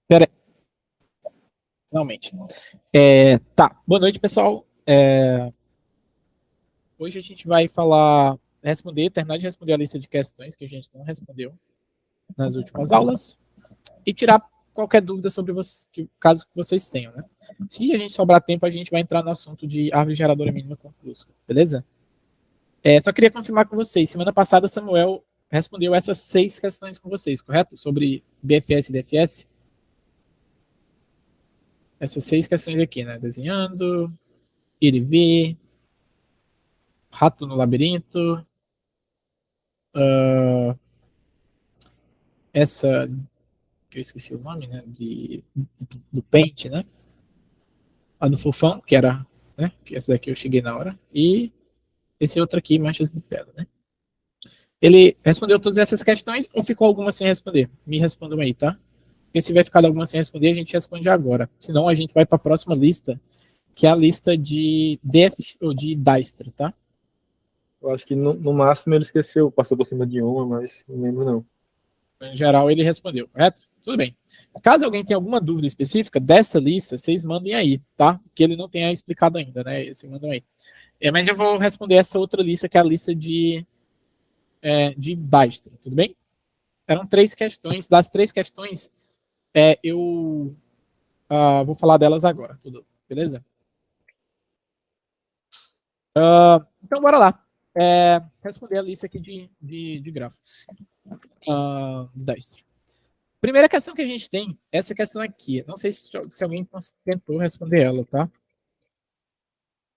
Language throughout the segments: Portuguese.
Pera aí, finalmente. Tá, boa noite, pessoal. Hoje a gente vai terminar de responder a lista de questões que a gente não respondeu nas últimas aulas e tirar qualquer dúvida sobre caso que vocês tenham, né? Se a gente sobrar tempo, a gente vai entrar no assunto de árvore geradora mínima com plusculo, beleza? Só queria confirmar com vocês, semana passada Samuel respondeu essas 6 questões com vocês, correto? Sobre BFS e DFS. Essas 6 questões aqui, né? Desenhando, ir e ver, rato no labirinto, essa que eu esqueci o nome, né? Do Paint, né? A do Fofão, que era, né? Que essa daqui eu cheguei na hora. E esse outro aqui, Manchas de Pedra, né? Ele respondeu todas essas questões ou ficou alguma sem responder? Me respondam aí, tá? Porque se tiver ficado alguma sem responder, a gente responde agora. Senão a gente vai para a próxima lista, que é a lista de Def ou de Dijkstra, tá? Eu acho que no máximo ele esqueceu, passou por cima de uma, mas não lembro não. Em geral, ele respondeu, correto? Tudo bem. Caso alguém tenha alguma dúvida específica dessa lista, vocês mandem aí, tá? Que ele não tenha explicado ainda, né? Vocês mandam aí. Mas eu vou responder essa outra lista, que é a lista de Dijkstra, tudo bem? Eram 3 questões. Das 3 questões, eu vou falar delas agora, tudo, beleza? Então, bora lá. Responder a lista aqui de gráficos de Dijkstra. Primeira questão que a gente tem, essa questão aqui. Não sei se alguém tentou responder ela, tá?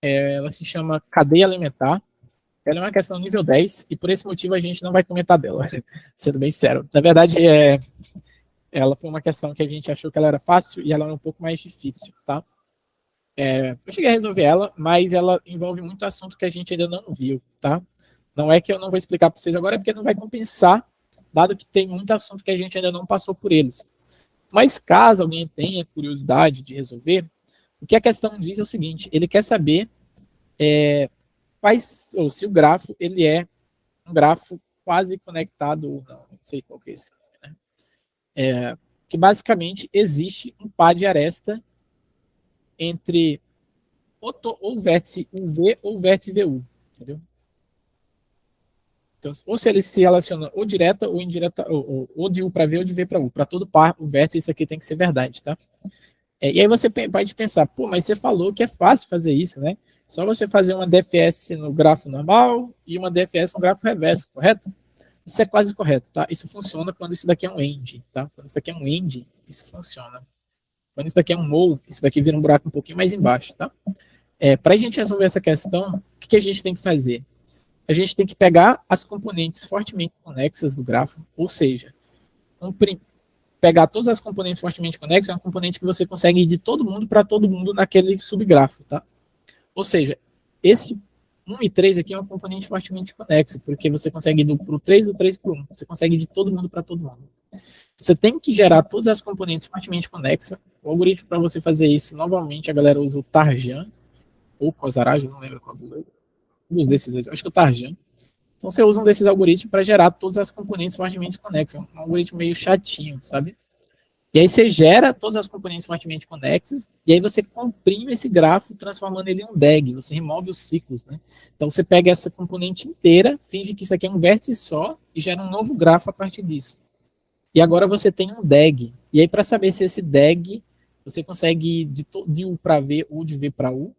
Ela se chama cadeia alimentar. Ela é uma questão nível 10 e por esse motivo a gente não vai comentar dela, sendo bem sério. Na verdade, ela foi uma questão que a gente achou que ela era fácil e ela é um pouco mais difícil, tá? Eu cheguei a resolver ela, mas ela envolve muito assunto que a gente ainda não viu, tá? Não é que eu não vou explicar para vocês agora, é porque não vai compensar, dado que tem muito assunto que a gente ainda não passou por eles. Mas caso alguém tenha curiosidade de resolver, o que a questão diz é o seguinte: ele quer saber ou se o grafo ele é um grafo quase conectado ou não sei qual que é esse, né? Que basicamente existe um par de aresta entre ou vértice UV ou vértice VU, entendeu? Então, ou se ele se relaciona ou direta ou indireta, ou de U para V ou de V para U. Para todo par, o vértice, isso aqui tem que ser verdade, tá? E aí você pode pensar, pô, mas você falou que é fácil fazer isso, né? Só você fazer uma DFS no grafo normal e uma DFS no grafo reverso, correto? Isso é quase correto, tá? Isso funciona quando isso daqui é um end, tá? Quando isso daqui é um end, isso funciona. Quando isso daqui é um mole, isso daqui vira um buraco um pouquinho mais embaixo, tá? Para a gente resolver essa questão, o que a gente tem que fazer? A gente tem que pegar as componentes fortemente conexas do grafo, ou seja, pegar todas as componentes fortemente conexas é uma componente que você consegue ir de todo mundo para todo mundo naquele subgrafo, tá? Ou seja, esse 1 e 3 aqui é uma componente fortemente conexa, porque você consegue ir para o 3 do 3 para o 1. Você consegue ir de todo mundo para todo mundo. Você tem que gerar todas as componentes fortemente conexas. O algoritmo para você fazer isso, novamente, a galera usa o Tarjan, ou Cosaraj, não lembro qual dos desses dois. Acho que é o Tarjan. Então você usa um desses algoritmos para gerar todas as componentes fortemente conexas. É um algoritmo meio chatinho, sabe? E aí você gera todas as componentes fortemente conexas, e aí você comprime esse grafo, transformando ele em um DAG. Você remove os ciclos, né? Então você pega essa componente inteira, finge que isso aqui é um vértice só, e gera um novo grafo a partir disso. E agora você tem um DAG. E aí, para saber se esse DAG você consegue ir de U para V ou de V para U,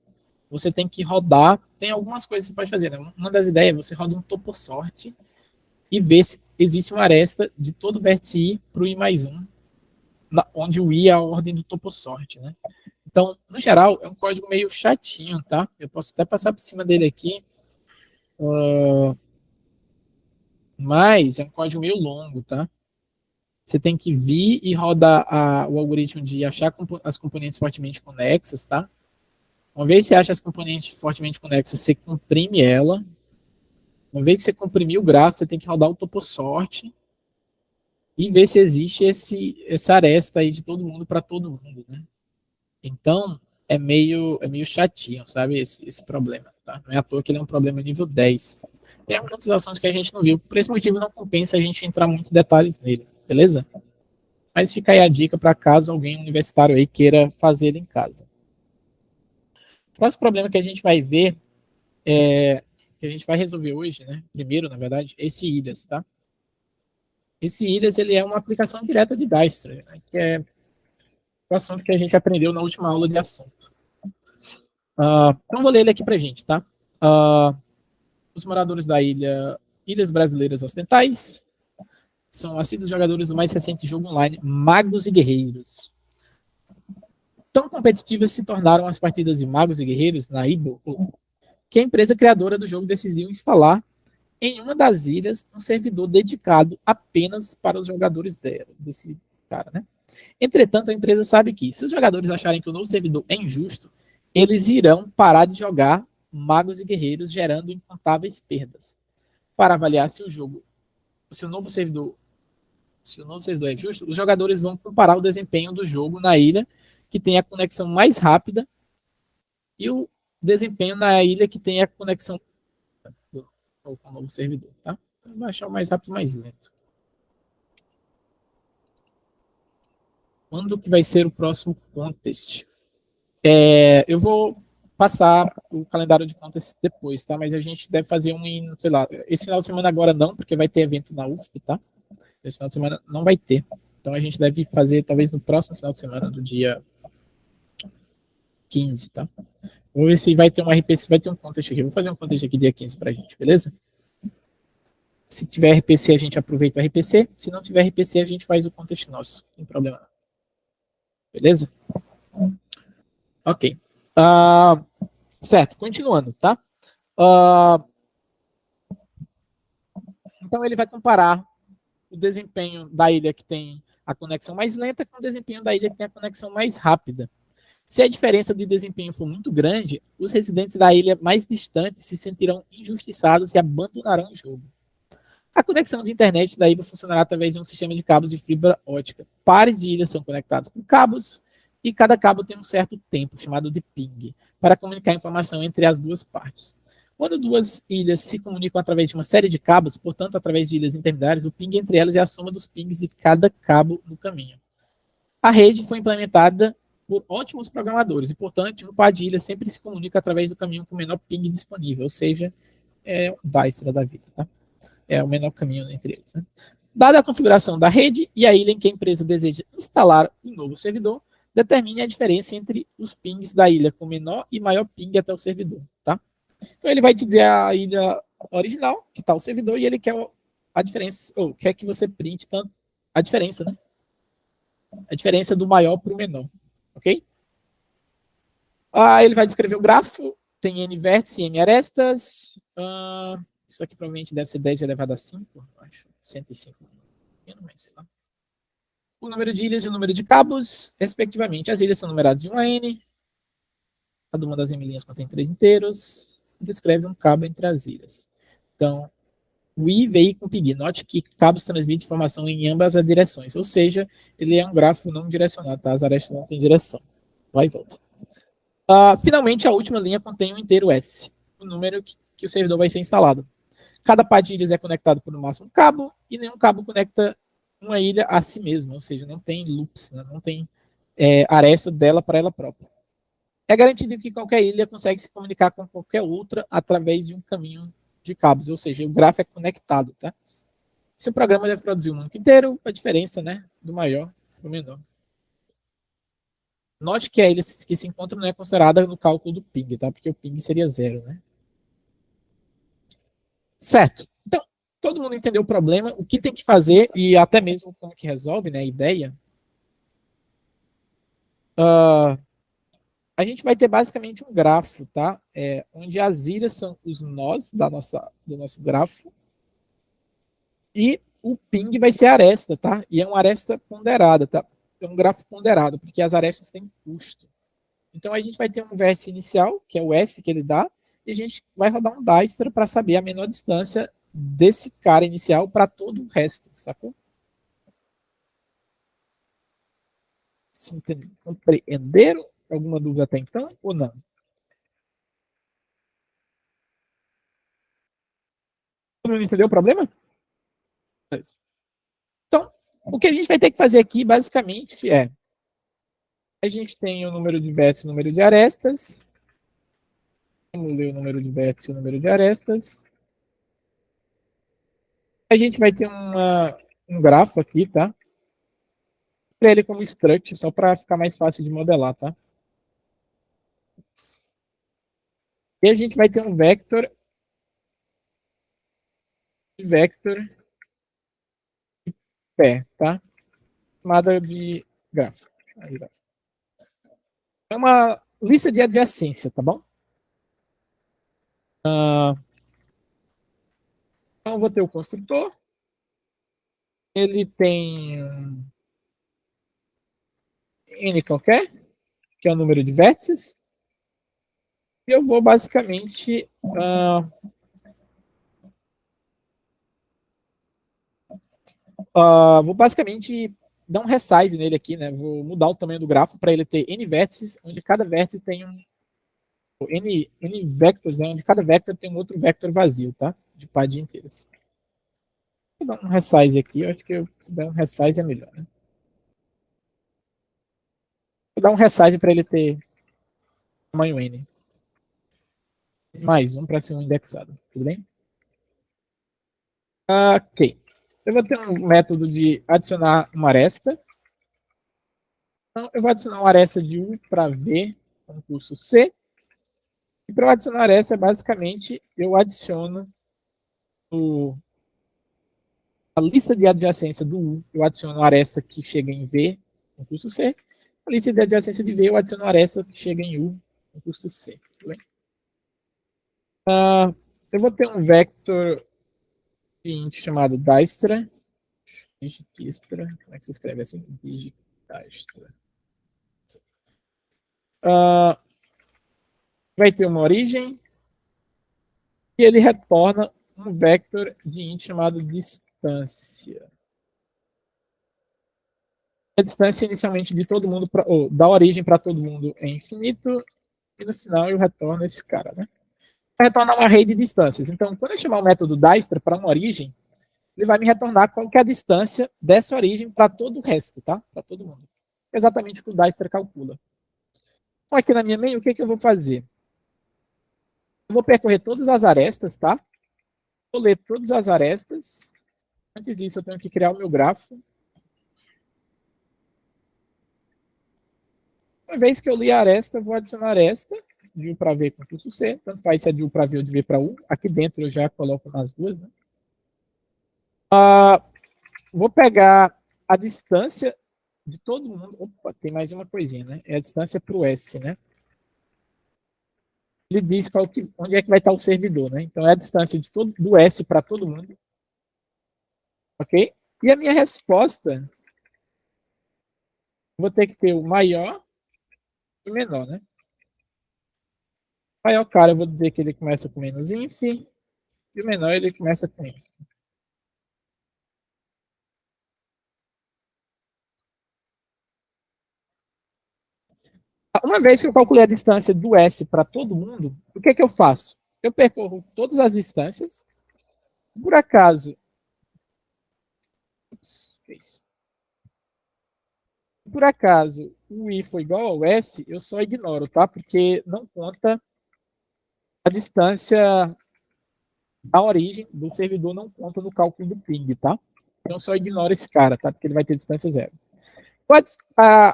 você tem que rodar. Tem algumas coisas que você pode fazer, né? Uma das ideias é você roda um topossort e ver se existe uma aresta de todo vértice I para o I mais 1, onde o I é a ordem do topossort, né? Então, no geral, é um código meio chatinho, tá? Eu posso até passar por cima dele aqui, mas é um código meio longo, tá? Você tem que vir e rodar o algoritmo de achar as componentes fortemente conexas, tá? Uma vez que você acha as componentes fortemente conexas, você comprime ela. Uma vez que você comprimir o grafo, você tem que rodar o topossort e ver se existe essa aresta aí de todo mundo para todo mundo, né? Então, é meio chatinho, sabe, esse problema, tá? Não é à toa que ele é um problema nível 10. Tem algumas ações que a gente não viu. Por esse motivo, não compensa a gente entrar muito em detalhes nele, beleza? Mas fica aí a dica para caso alguém universitário aí queira fazer ele em casa. O próximo problema que a gente vai ver, que a gente vai resolver hoje, né? Primeiro, na verdade, esse ilhas, tá? Esse ilhas, ele é uma aplicação direta de Dijkstra, né? Que é o assunto que a gente aprendeu na última aula de assunto. Então, vou ler ele aqui pra gente, tá? Os moradores da Ilhas Brasileiras Ocidentais são assíduos jogadores do mais recente jogo online, Magos e Guerreiros. Tão competitivas se tornaram as partidas de Magos e Guerreiros na IBO, que a empresa criadora do jogo decidiu instalar em uma das ilhas um servidor dedicado apenas para os jogadores desse cara, né? Entretanto, a empresa sabe que, se os jogadores acharem que o novo servidor é injusto, eles irão parar de jogar Magos e Guerreiros, gerando incontáveis perdas. Para avaliar se o novo servidor é justo, os jogadores vão comparar o desempenho do jogo na ilha que tem a conexão mais rápida e o desempenho na ilha que tem a conexão com o novo servidor, tá? Vou baixar o mais rápido e mais lento. Quando que vai ser o próximo contest? Eu vou passar o calendário de contest depois, tá? Mas a gente deve fazer um em, sei lá, esse final de semana agora não, porque vai ter evento na UFP, tá? Esse final de semana não vai ter. Então a gente deve fazer talvez no próximo final de semana, do dia 15, tá? Vou ver se vai ter um RPC, vai ter um contest aqui. Vou fazer um contest aqui dia 15 pra gente, beleza? Se tiver RPC, a gente aproveita o RPC. Se não tiver RPC, a gente faz o contest nosso. Não tem problema. Beleza? Ok. Certo, continuando, tá? Então ele vai comparar o desempenho da ilha que tem a conexão mais lenta com o desempenho da ilha que tem a conexão mais rápida. Se a diferença de desempenho for muito grande, os residentes da ilha mais distantes se sentirão injustiçados e abandonarão o jogo. A conexão de internet da ilha funcionará através de um sistema de cabos de fibra ótica. Pares de ilhas são conectados por cabos e cada cabo tem um certo tempo, chamado de ping, para comunicar informação entre as duas partes. Quando duas ilhas se comunicam através de uma série de cabos, portanto, através de ilhas intermediárias, o ping entre elas é a soma dos pings de cada cabo no caminho. A rede foi implementada por ótimos programadores e, portanto, um par de ilhas sempre se comunica através do caminho com o menor ping disponível, ou seja, é o Dijkstra da vida, tá? É o menor caminho entre eles, né? Dada a configuração da rede e a ilha em que a empresa deseja instalar um novo servidor, determine a diferença entre os pings da ilha com menor e maior ping até o servidor, tá? Então ele vai te dizer a ilha original, que está o servidor, e ele quer a diferença, ou quer que você printe tanto a diferença, né? A diferença do maior para o menor, ok? Ele vai descrever o grafo, tem N vértices e N arestas. Isso aqui provavelmente deve ser 10 elevado a 5, acho, 105, mas sei lá. O número de ilhas e o número de cabos, respectivamente. As ilhas são numeradas de 1 a N. Cada uma das linhas contém 3 inteiros. Descreve um cabo entre as ilhas. Então, o I veio com ping. Note que cabos transmitem informação em ambas as direções. Ou seja, ele é um grafo não direcionado, tá? As arestas não têm direção. Vai e volta. Finalmente, a última linha contém um inteiro S, o número que o servidor vai ser instalado. Cada par de ilhas é conectado por no máximo um cabo, e nenhum cabo conecta uma ilha a si mesma, ou seja, não tem loops, né? Não tem aresta dela para ela própria. É garantido que qualquer ilha consegue se comunicar com qualquer outra através de um caminho de cabos, ou seja, o grafo é conectado, tá? Seu programa deve produzir o mundo inteiro, a diferença, né, do maior para o menor. Note que a ilha que se encontra não é considerada no cálculo do ping, tá? Porque o ping seria 0, né? Certo. Então, todo mundo entendeu o problema, o que tem que fazer e até mesmo como que resolve, né? A ideia. A gente vai ter basicamente um grafo, tá? Onde as ilhas são os nós do nosso grafo e o ping vai ser a aresta, tá? E é uma aresta ponderada, tá? É um grafo ponderado, porque as arestas têm custo. Então a gente vai ter um vértice inicial, que é o S que ele dá, e a gente vai rodar um Dijkstra para saber a menor distância desse cara inicial para todo o resto, sacou? Se compreenderam? Alguma dúvida até então ou não? Todo mundo entendeu o problema? É isso. Então, O que a gente vai ter que fazer aqui, basicamente, é a gente tem o número de vértices e o número de arestas. Vamos ler o número de vértices e o número de arestas. A gente vai ter um grafo aqui, tá? Para ele como struct, só para ficar mais fácil de modelar, tá? E a gente vai ter um vector pé, tá? Chamada de grafo. É uma lista de adjacência, tá bom? Então, eu vou ter o construtor. Ele tem n qualquer, que é o número de vértices. E eu vou basicamente dar um resize nele aqui, né? Vou mudar o tamanho do grafo para ele ter n vértices, onde cada vértice tem n vectors, né? Onde cada vector tem um outro vector vazio, tá? De par de inteiros. Vou dar um resize aqui, eu acho que se der um resize é melhor, né? Vou dar um resize para ele ter tamanho n. Mais um para ser um indexado, tudo bem? Ok. Eu vou ter um método de adicionar uma aresta. Então, eu vou adicionar uma aresta de U para V, concurso C. E para adicionar essa, basicamente, eu adiciono a lista de adjacência do U, eu adiciono a aresta que chega em V, concurso C. A lista de adjacência de V, eu adiciono a aresta que chega em U, concurso C. Tudo bem? Eu vou ter um vector de int chamado Dijkstra. Dijkstra, como é que se escreve assim? Dijkstra. Vai ter uma origem e ele retorna um vector de int chamado distância. A distância inicialmente de todo mundo, ou da origem para todo mundo é infinito, e no final eu retorno esse cara, né? Retornar uma array de distâncias. Então, quando eu chamar o método Dijkstra para uma origem, ele vai me retornar qual que é a distância dessa origem para todo o resto, tá? Para todo mundo. Exatamente o que o Dijkstra calcula. Então, aqui na minha main, o que eu vou fazer? Eu vou percorrer todas as arestas, tá? Vou ler todas as arestas. Antes disso, eu tenho que criar o meu grafo. Uma vez que eu li a aresta, eu vou adicionar a aresta de U para V com curso C. Tanto faz se é de U para V ou de V para U. Aqui dentro eu já coloco nas duas. Né? Vou pegar a distância de todo mundo. Opa, tem mais uma coisinha, né? É a distância para o S, né? Ele diz onde é que vai estar o servidor, né? Então é a distância do S para todo mundo. Ok? E a minha resposta, vou ter que ter o maior e o menor, né? O maior cara, eu vou dizer que ele começa com menos inf, e o menor ele começa com inf. Uma vez que eu calculei a distância do S para todo mundo, o que eu faço? Eu percorro todas as distâncias. Por acaso. Por acaso o I for igual ao S, eu só ignoro, tá? Porque não conta a distância da origem do servidor, não conta no cálculo do ping, tá? Então só ignoro esse cara, tá? Porque ele vai ter distância zero.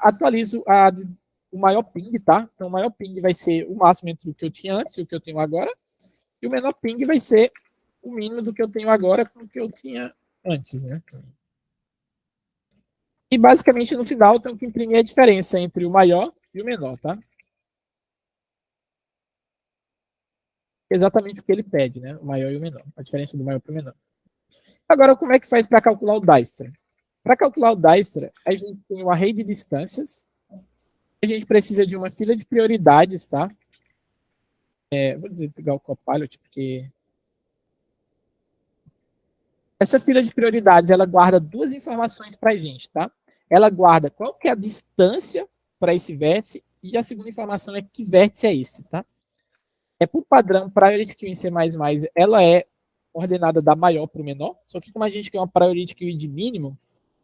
Atualizo o maior ping, tá? Então o maior ping vai ser o máximo entre o que eu tinha antes e o que eu tenho agora. E o menor ping vai ser o mínimo do que eu tenho agora com o que eu tinha antes, né? E basicamente no final eu tenho que imprimir a diferença entre o maior e o menor, tá? Exatamente o que ele pede, né? O maior e o menor. A diferença do maior para o menor. Agora, como é que faz para calcular o Dijkstra? Para calcular o Dijkstra, a gente tem um array de distâncias. A gente precisa de uma fila de prioridades, tá? Vou pegar o Copilot, porque essa fila de prioridades, ela guarda duas informações para a gente, tá? Ela guarda qual que é a distância para esse vértice e a segunda informação é que vértice é esse, tá? Por padrão, Priority Queue em C++, ela é ordenada da maior para o menor, só que como a gente quer uma Priority Queue de mínimo,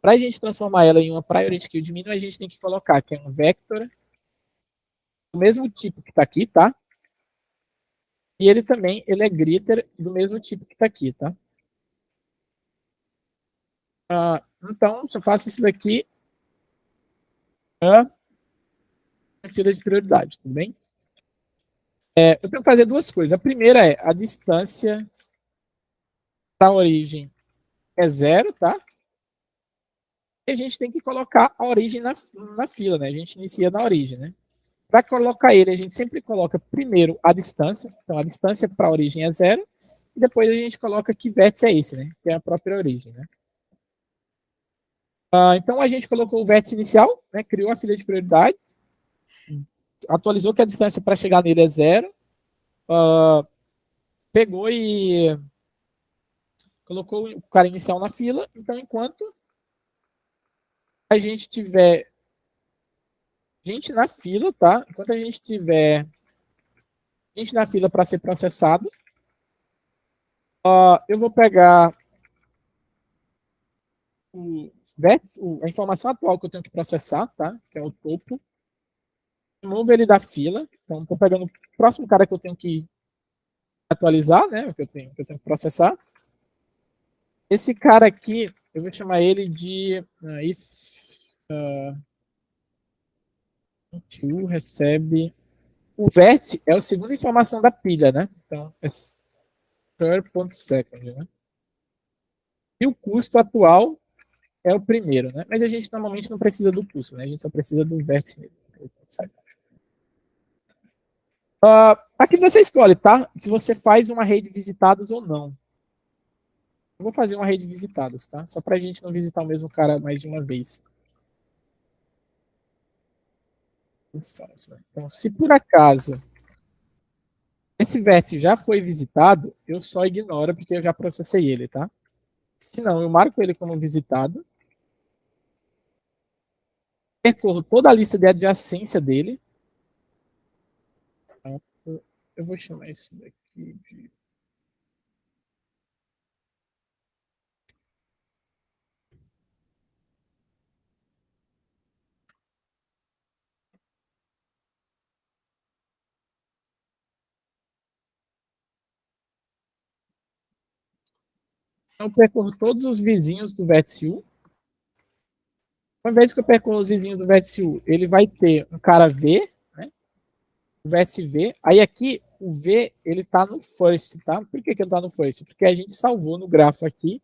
Para a gente transformar ela em uma priority kill de mínimo, a gente tem que colocar que é um vector do mesmo tipo que está aqui, tá? E ele também ele é greeter do mesmo tipo que está aqui, tá? Então, se eu faço isso daqui, é fila de prioridade, tudo bem? Eu tenho que fazer duas coisas. A primeira é a distância para a origem é zero, tá? E a gente tem que colocar a origem na fila, né? A gente inicia na origem, né? Para colocar ele, a gente sempre coloca primeiro a distância. Então, a distância para a origem é zero. E depois a gente coloca que vértice é esse, né? Que é a própria origem, né? Então, a gente colocou o vértice inicial, né? Criou a fila de prioridades. Atualizou que a distância para chegar nele é zero. Pegou e colocou o cara inicial na fila. Então, enquanto a gente tiver gente na fila, tá? Enquanto a gente tiver gente na fila para ser processado, eu vou pegar o vértice, a informação atual que eu tenho que processar, tá? Que é o topo. Removo ele da fila. Então, estou pegando o próximo cara que eu tenho que atualizar, né? Que eu tenho que processar. Esse cara aqui, eu vou chamar ele de if to recebe. O vértice é a segunda informação da pilha, né? Então, é per.second, né? E o custo atual é o primeiro, né? Mas a gente normalmente não precisa do custo, né? A gente só precisa do vértice mesmo. Aqui você escolhe, tá? Se você faz uma rede visitados ou não. Eu vou fazer uma rede visitados, tá? Só pra gente não visitar o mesmo cara mais de uma vez. Então, se por acaso esse vértice já foi visitado, eu só ignoro porque eu já processei ele, tá? Se não, eu marco ele como visitado, percorro toda a lista de adjacência dele. Tá? Eu vou chamar isso daqui de. Então, eu percorro todos os vizinhos do vértice U. Uma vez que eu percorro os vizinhos do vértice U, ele vai ter um cara V, né? O vértice V. Aí aqui, o V, ele tá no first, tá? Por que ele tá no first? Porque a gente salvou no grafo aqui.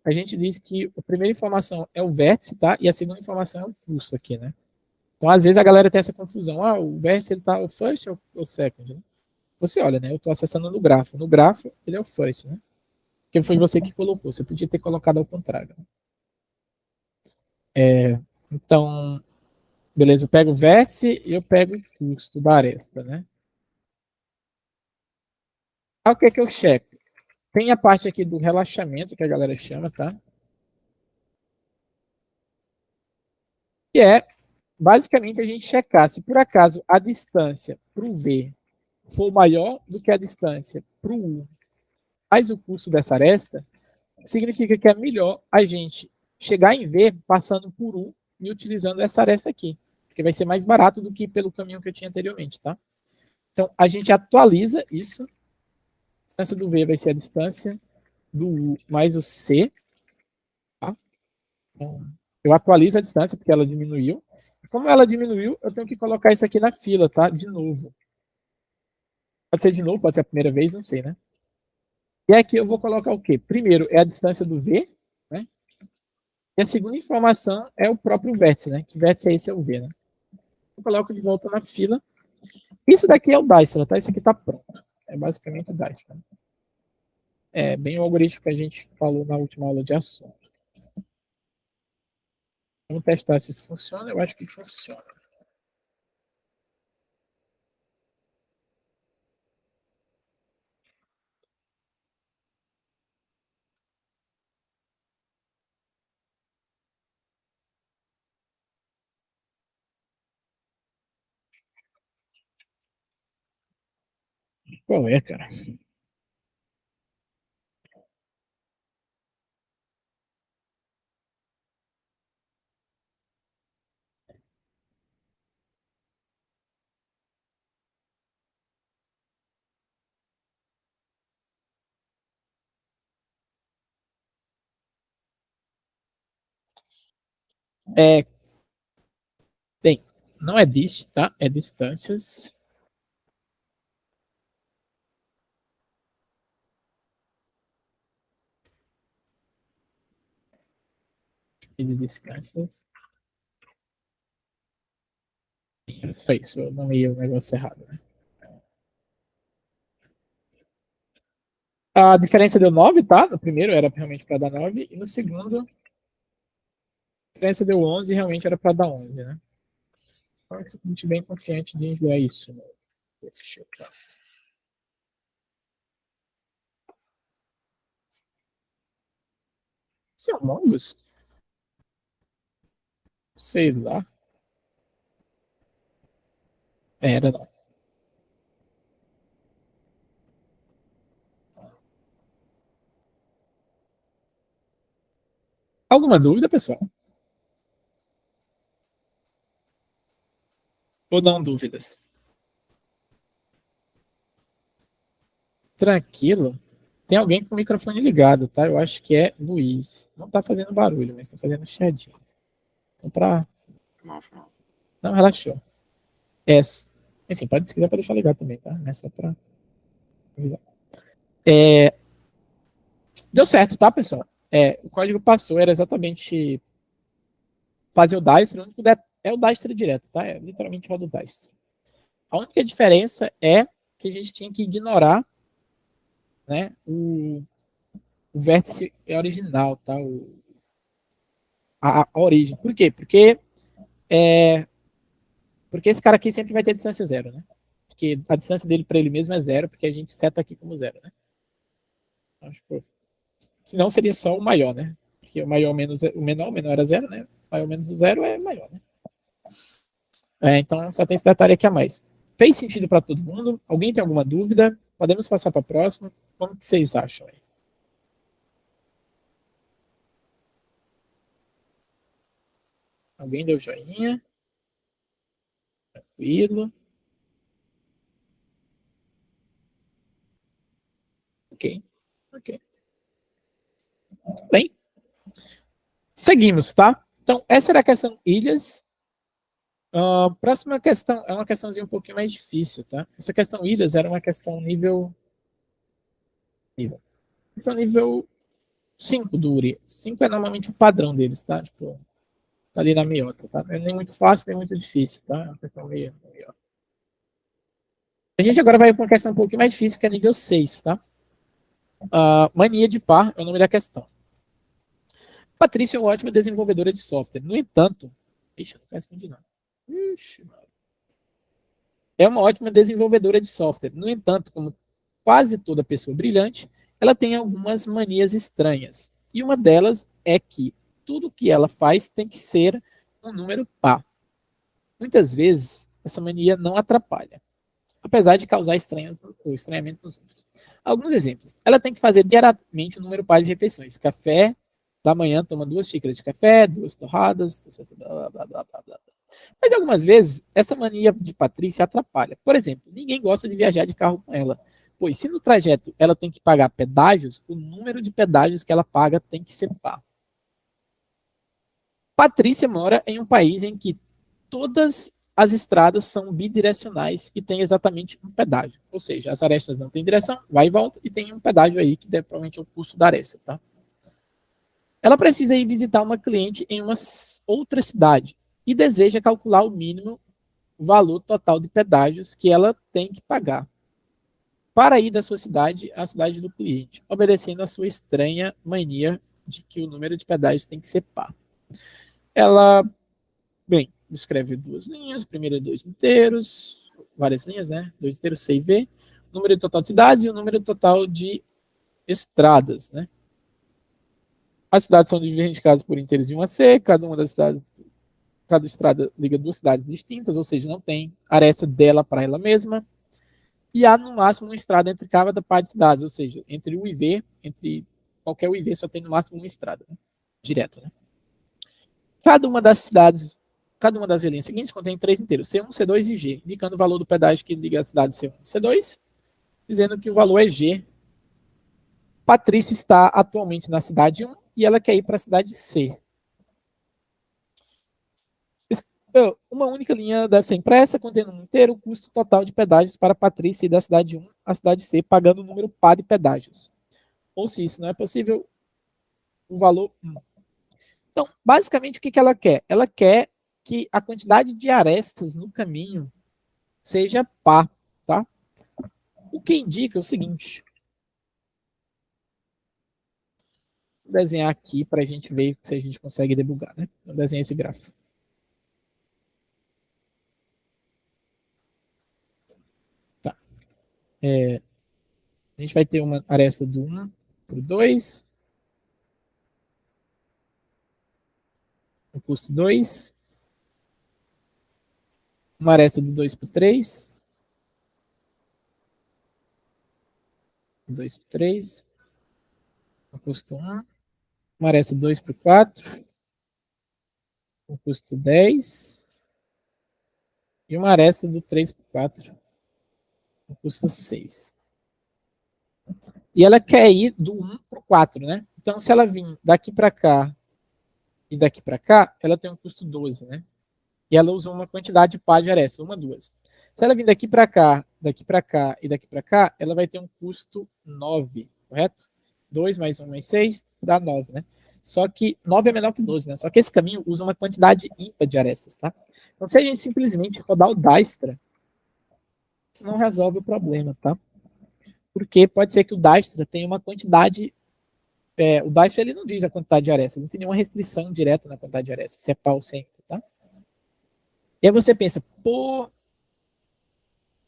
A gente diz que a primeira informação é o vértice, tá? E a segunda informação é o custo aqui, né? Então, às vezes, a galera tem essa confusão. O vértice, ele tá o first ou o second, né? Você olha, né? Eu tô acessando no grafo. No grafo, ele é o first, né? Porque foi você que colocou. Você podia ter colocado ao contrário. Né? Então, beleza, eu pego o vértice e eu pego o custo da aresta, né? Aí o que é que eu checo? Tem a parte aqui do relaxamento, que a galera chama, tá? Que é, basicamente, a gente checar se por acaso a distância para o V for maior do que a distância para o U mais o custo dessa aresta, significa que é melhor a gente chegar em V passando por U e utilizando essa aresta aqui, porque vai ser mais barato do que pelo caminho que eu tinha anteriormente, tá? Então, a gente atualiza isso. A distância do V vai ser a distância do U mais o C. Tá? Então, eu atualizo a distância porque ela diminuiu. Como ela diminuiu, eu tenho que colocar isso aqui na fila, tá? De novo. Pode ser de novo, pode ser a primeira vez, não sei, né? E aqui eu vou colocar o quê? Primeiro é a distância do V, né? E a segunda informação é o próprio vértice, né? Que vértice é esse? É o V, né? Eu coloco de volta na fila. Isso daqui é o Dyson, tá? Isso aqui tá pronto. É basicamente o Dyson. Né? É bem o algoritmo que a gente falou na última aula de assunto. Vamos testar se isso funciona. Eu acho que funciona. Qual é, cara? Bem, não é dist, tá? É distâncias. E de distâncias. Só isso, eu não ia o negócio errado, né? A diferença deu 9, tá? No primeiro era realmente para dar 9, e no segundo, a diferença deu 11 e realmente era para dar 11, né? Então, eu sou bem confiante de enviar isso, né? Esse show clássico. Isso é Among Us? Sei lá. Era, não. Alguma dúvida, pessoal? Ou não dúvidas? Tranquilo. Tem alguém com o microfone ligado, tá? Eu acho que é Luiz. Não tá fazendo barulho, mas tá fazendo chiadinho. Então, pra. Não, relaxou. É, enfim, pode, se quiser, pode deixar ligado também, tá? Não é só pra avisar. Deu certo, tá, pessoal? O código passou, era exatamente fazer o Dice. O único é o Dice direto, tá? É literalmente roda o Dice. A única diferença é que a gente tinha que ignorar, né, o vértice original, tá? A origem. Por quê? Porque esse cara aqui sempre vai ter distância zero, né? Porque a distância dele para ele mesmo é zero, porque a gente seta aqui como zero, né? Então, tipo, senão seria só o maior, né? Porque o menor era zero, né? O maior menos o zero é maior, né? Então só tem esse detalhe aqui a mais. Fez sentido para todo mundo? Alguém tem alguma dúvida? Podemos passar para a próxima? Como que vocês acham aí? Alguém deu joinha? Tranquilo. Ok. Ok. Bem, seguimos, tá? Então, essa era a questão ilhas. Próxima questão é uma questãozinha um pouquinho mais difícil, tá? Essa questão ilhas era uma questão questão nível 5 do URI. 5 é normalmente o padrão deles, tá? Tipo, tá ali na miota, tá? Não é nem muito fácil, nem muito difícil, tá? É uma questão meio. A gente agora vai para uma questão um pouquinho mais difícil, que é nível 6, tá? Mania de par é o nome da questão. Patrícia é uma ótima desenvolvedora de software. No entanto, ixi, eu não quero esconder não. Ixi, é uma ótima desenvolvedora de software. No entanto, como quase toda pessoa brilhante, ela tem algumas manias estranhas. E uma delas é que tudo que ela faz tem que ser um número par. Muitas vezes, essa mania não atrapalha, apesar de causar estranhamento nos outros. Alguns exemplos. Ela tem que fazer diariamente um número par de refeições. Café da manhã, toma 2 xícaras de café, 2 torradas, blá, blá, blá, blá, blá. Mas algumas vezes, essa mania de Patrícia atrapalha. Por exemplo, ninguém gosta de viajar de carro com ela. Pois se no trajeto ela tem que pagar pedágios, o número de pedágios que ela paga tem que ser par. Patrícia mora em um país em que todas as estradas são bidirecionais e tem exatamente um pedágio. Ou seja, as arestas não têm direção, vai e volta, e tem um pedágio aí que provavelmente é o custo da aresta, tá? Ela precisa ir visitar uma cliente em uma outra cidade e deseja calcular o mínimo valor total de pedágios que ela tem que pagar para ir da sua cidade à cidade do cliente, obedecendo a sua estranha mania de que o número de pedágios tem que ser par. Ela, bem, descreve 2 linhas, primeiro é 2 inteiros, várias linhas, né? 2 inteiros, C e V, o número total de cidades e o número total de estradas, né? As cidades são indicadas por inteiros de 1 a C, cada estrada liga 2 cidades distintas, ou seja, não tem aresta dela para ela mesma. E há no máximo uma estrada entre cada par de cidades, ou seja, entre o IV, entre qualquer IV só tem no máximo uma estrada, né? Direto, né? Cada uma das linhas seguintes contém 3 inteiros, C1, C2 e G, indicando o valor do pedágio que liga a cidade C1 e C2, dizendo que o valor é G. Patrícia está atualmente na cidade 1 e ela quer ir para a cidade C. Uma única linha deve ser impressa, contendo um inteiro o custo total de pedágios para Patrícia e da cidade 1 à cidade C, pagando o número par de pedágios. Ou se isso não é possível, o valor 1. Então, basicamente, o que ela quer? Ela quer que a quantidade de arestas no caminho seja par, tá? O que indica o seguinte. Vou desenhar aqui para a gente ver se a gente consegue debugar, né? Vou desenhar esse gráfico. Tá. A gente vai ter uma aresta do 1 para o 2, o custo 2, uma aresta do 2 para o 3, 2 para o 3, o custo 1, uma aresta do 2 para o 4, o custo 10, e uma aresta do 3 para o 4, o custo 6. E ela quer ir do 1 para o 4, né? Então, se ela vir daqui para cá e daqui para cá, ela tem um custo 12, né? E ela usa uma quantidade de par de arestas, uma, duas. Se ela vir daqui para cá e daqui para cá, ela vai ter um custo 9, correto? 2 mais 1 mais 6 dá 9, né? Só que 9 é menor que 12, né? Só que esse caminho usa uma quantidade ímpar de arestas, tá? Então, se a gente simplesmente rodar o Dijkstra, isso não resolve o problema, tá? Porque pode ser que o Dijkstra tenha uma quantidade. O Dijkstra ele não diz a quantidade de arestas, não tem nenhuma restrição direta na quantidade de arestas, se é par ou se é ímpar, tá? E aí você pensa, pô,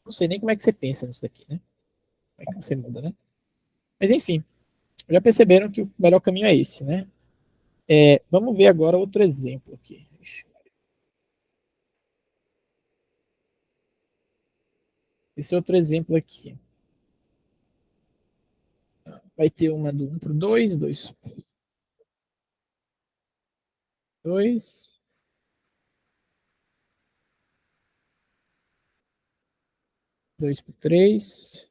não sei nem como é que você pensa nisso daqui, né? Como é que você muda, né? Mas enfim, já perceberam que o melhor caminho é esse, né? Vamos ver agora outro exemplo aqui. Esse outro exemplo aqui. Vai ter uma do 1 para o 2, 2, 2, 2 para o 3,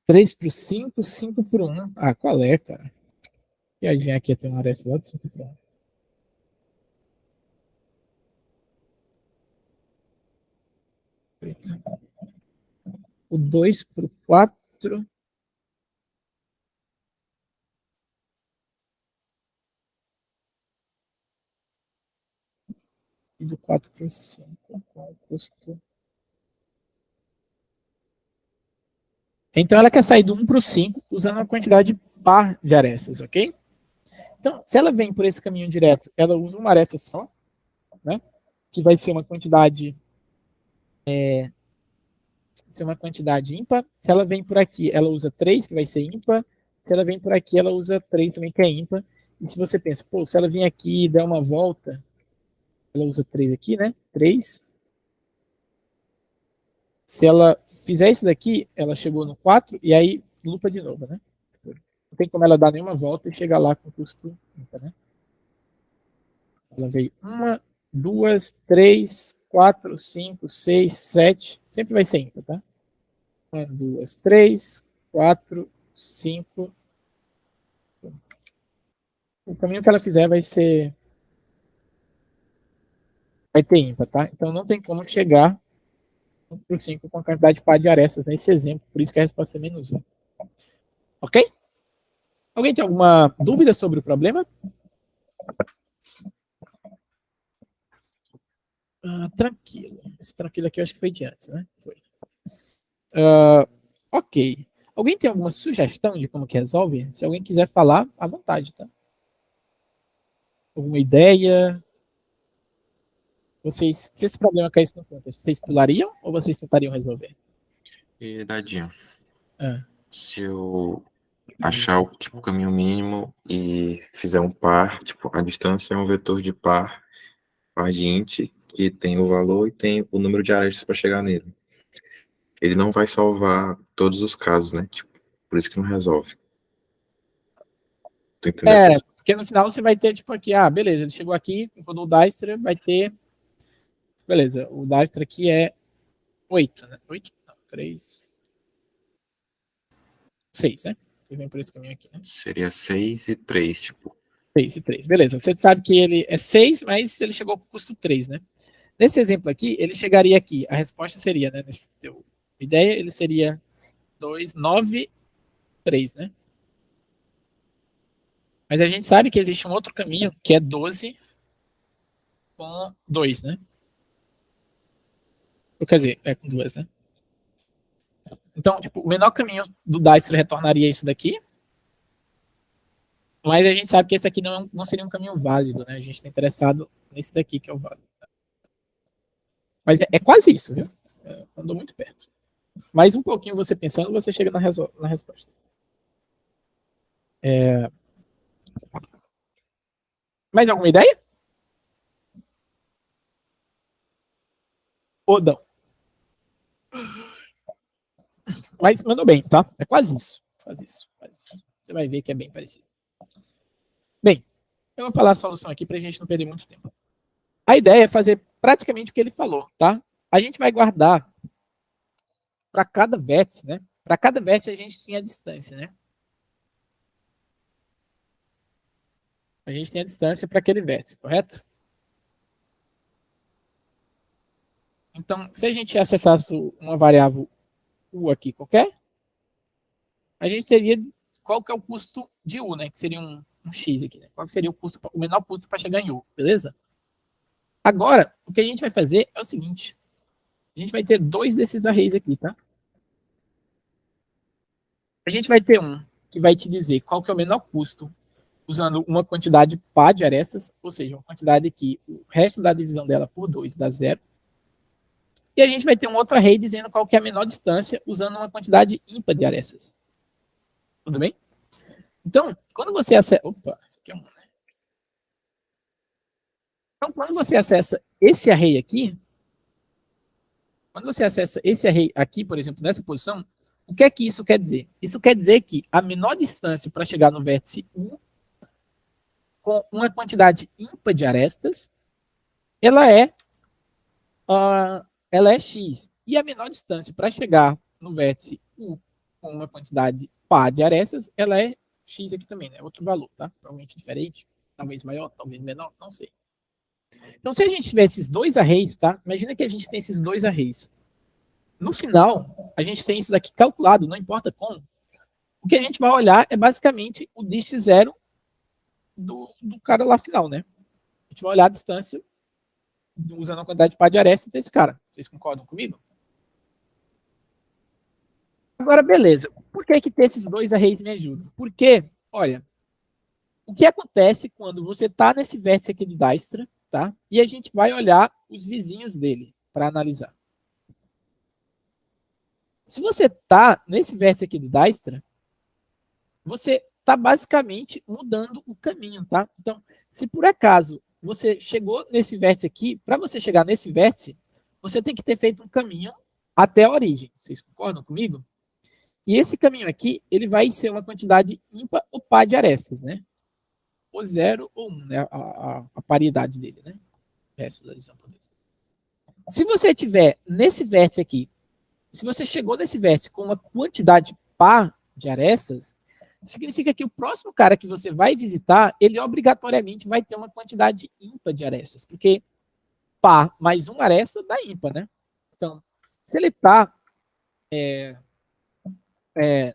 3 para o 5, 5 para o 1. Ah, qual é, cara? Piadinha aqui tem uma aresta lá de 5 para 1. O 2 para o 4. E do 4 para o 5. Qual custo? Então ela quer sair do 1 para o 5 usando uma quantidade par de arestas, ok? Então, se ela vem por esse caminho direto, ela usa uma aresta só, né? Que vai ser uma quantidade ímpar. Se ela vem por aqui, ela usa 3, que vai ser ímpar. Se ela vem por aqui, ela usa 3 também, que é ímpar. E se você pensa, pô, se ela vir aqui e der uma volta, ela usa 3 aqui, né? 3. Se ela fizer isso daqui, ela chegou no 4 e aí lupa de novo, né? Não tem como ela dar nenhuma volta e chegar lá com custo ímpar, né? Ela veio 1, 2, 3, 4, 5, 6, 7. Sempre vai ser ímpar, tá? 1, 2, 3, 4, 5. O caminho que ela fizer vai ter ímpar, tá? Então não tem como chegar por 5 com a quantidade de par de arestas nesse exemplo, por isso que a resposta é menos 1. Ok? Alguém tem alguma dúvida sobre o problema? Tranquilo. Esse tranquilo aqui eu acho que foi de antes, né? Foi. Ok. Alguém tem alguma sugestão de como que resolve? Se alguém quiser falar, à vontade, tá? Alguma ideia? Se esse problema caísse no contexto, vocês pulariam ou vocês tentariam resolver? E dadinho, Ah, se eu achar o tipo caminho mínimo e fizer um par, tipo, a distância é um vetor de par de int, que tem o valor e tem o número de arestas para chegar nele. Ele não vai salvar todos os casos, né? Tipo, por isso que não resolve. Tu entendeu? Porque no final você vai ter, tipo, aqui, beleza, ele chegou aqui, quando o Dijkstra vai ter, beleza, o Dijkstra aqui é 8, né? 8? Não, 3, 6, né? Ele vem por esse caminho aqui, né? Seria 6 e 3, tipo. 6 e 3, beleza. Você sabe que ele é 6, mas ele chegou com custo 3, né? Nesse exemplo aqui, ele chegaria aqui, a resposta seria, né? A ideia, ele seria 2, 9, 3, né? Mas a gente sabe que existe um outro caminho, que é 12 com 2, né? Ou, quer dizer, é com 2, né? Então, tipo, o menor caminho do Dijkstra retornaria isso daqui, mas a gente sabe que esse aqui não seria um caminho válido, né? A gente está interessado nesse daqui, que é o válido. Mas é quase isso, viu? Andou muito perto. Mais um pouquinho você pensando, você chega na resposta. Mais alguma ideia? Ou não? Mas mandou bem, tá? É quase isso. Quase isso. Quase isso. Você vai ver que é bem parecido. Bem, eu vou falar a solução aqui para a gente não perder muito tempo. A ideia é fazer praticamente o que ele falou, tá? A gente vai guardar para cada vértice, né? Para cada vértice a gente tinha a distância, né? A gente tem a distância para aquele vértice, correto? Então, se a gente acessasse uma variável U aqui qualquer, a gente teria qual que é o custo de U, né? Que seria um X aqui, né? Qual que seria o menor custo para chegar em U, beleza? Agora, o que a gente vai fazer é o seguinte. A gente vai ter dois desses arrays aqui, tá? A gente vai ter um que vai te dizer qual que é o menor custo usando uma quantidade pá de arestas, ou seja, uma quantidade que o resto da divisão dela por 2 dá 0. E a gente vai ter um outro array dizendo qual que é a menor distância usando uma quantidade ímpar de arestas. Tudo bem? Então, quando você acessa... Opa, isso aqui é um... Então, quando você acessa esse array aqui, por exemplo, nessa posição, o que é que isso quer dizer? Isso quer dizer que a menor distância para chegar no vértice U com uma quantidade ímpar de arestas, ela é x. E a menor distância para chegar no vértice U com uma quantidade pá de arestas, ela é x aqui também, né? Outro valor, tá? Provavelmente diferente, talvez maior, talvez menor, não sei. Então, se a gente tiver esses dois arrays, tá? Imagina que a gente tem esses dois arrays. No final, a gente tem isso daqui calculado, não importa como. O que a gente vai olhar é basicamente o dist zero do cara lá final, né? A gente vai olhar a distância usando a quantidade de pá de arestas desse cara. Vocês concordam comigo? Agora, beleza. Por que ter esses dois arrays me ajuda? Porque, olha, o que acontece quando você está nesse vértice aqui do Dijkstra, tá? E a gente vai olhar os vizinhos dele para analisar. Se você está nesse vértice aqui do Dijkstra, você está basicamente mudando o caminho, tá? Então, se por acaso você chegou nesse vértice aqui, para você chegar nesse vértice, você tem que ter feito um caminho até a origem. Vocês concordam comigo? E esse caminho aqui, ele vai ser uma quantidade ímpar ou pá de arestas, né? Ou 0 ou 1, né? A paridade dele, né? Se você tiver nesse vértice aqui, se você chegou nesse vértice com uma quantidade pá de arestas, significa que o próximo cara que você vai visitar, ele obrigatoriamente vai ter uma quantidade ímpar de arestas, porque pá mais um aresta dá ímpar, né? Então, se ele está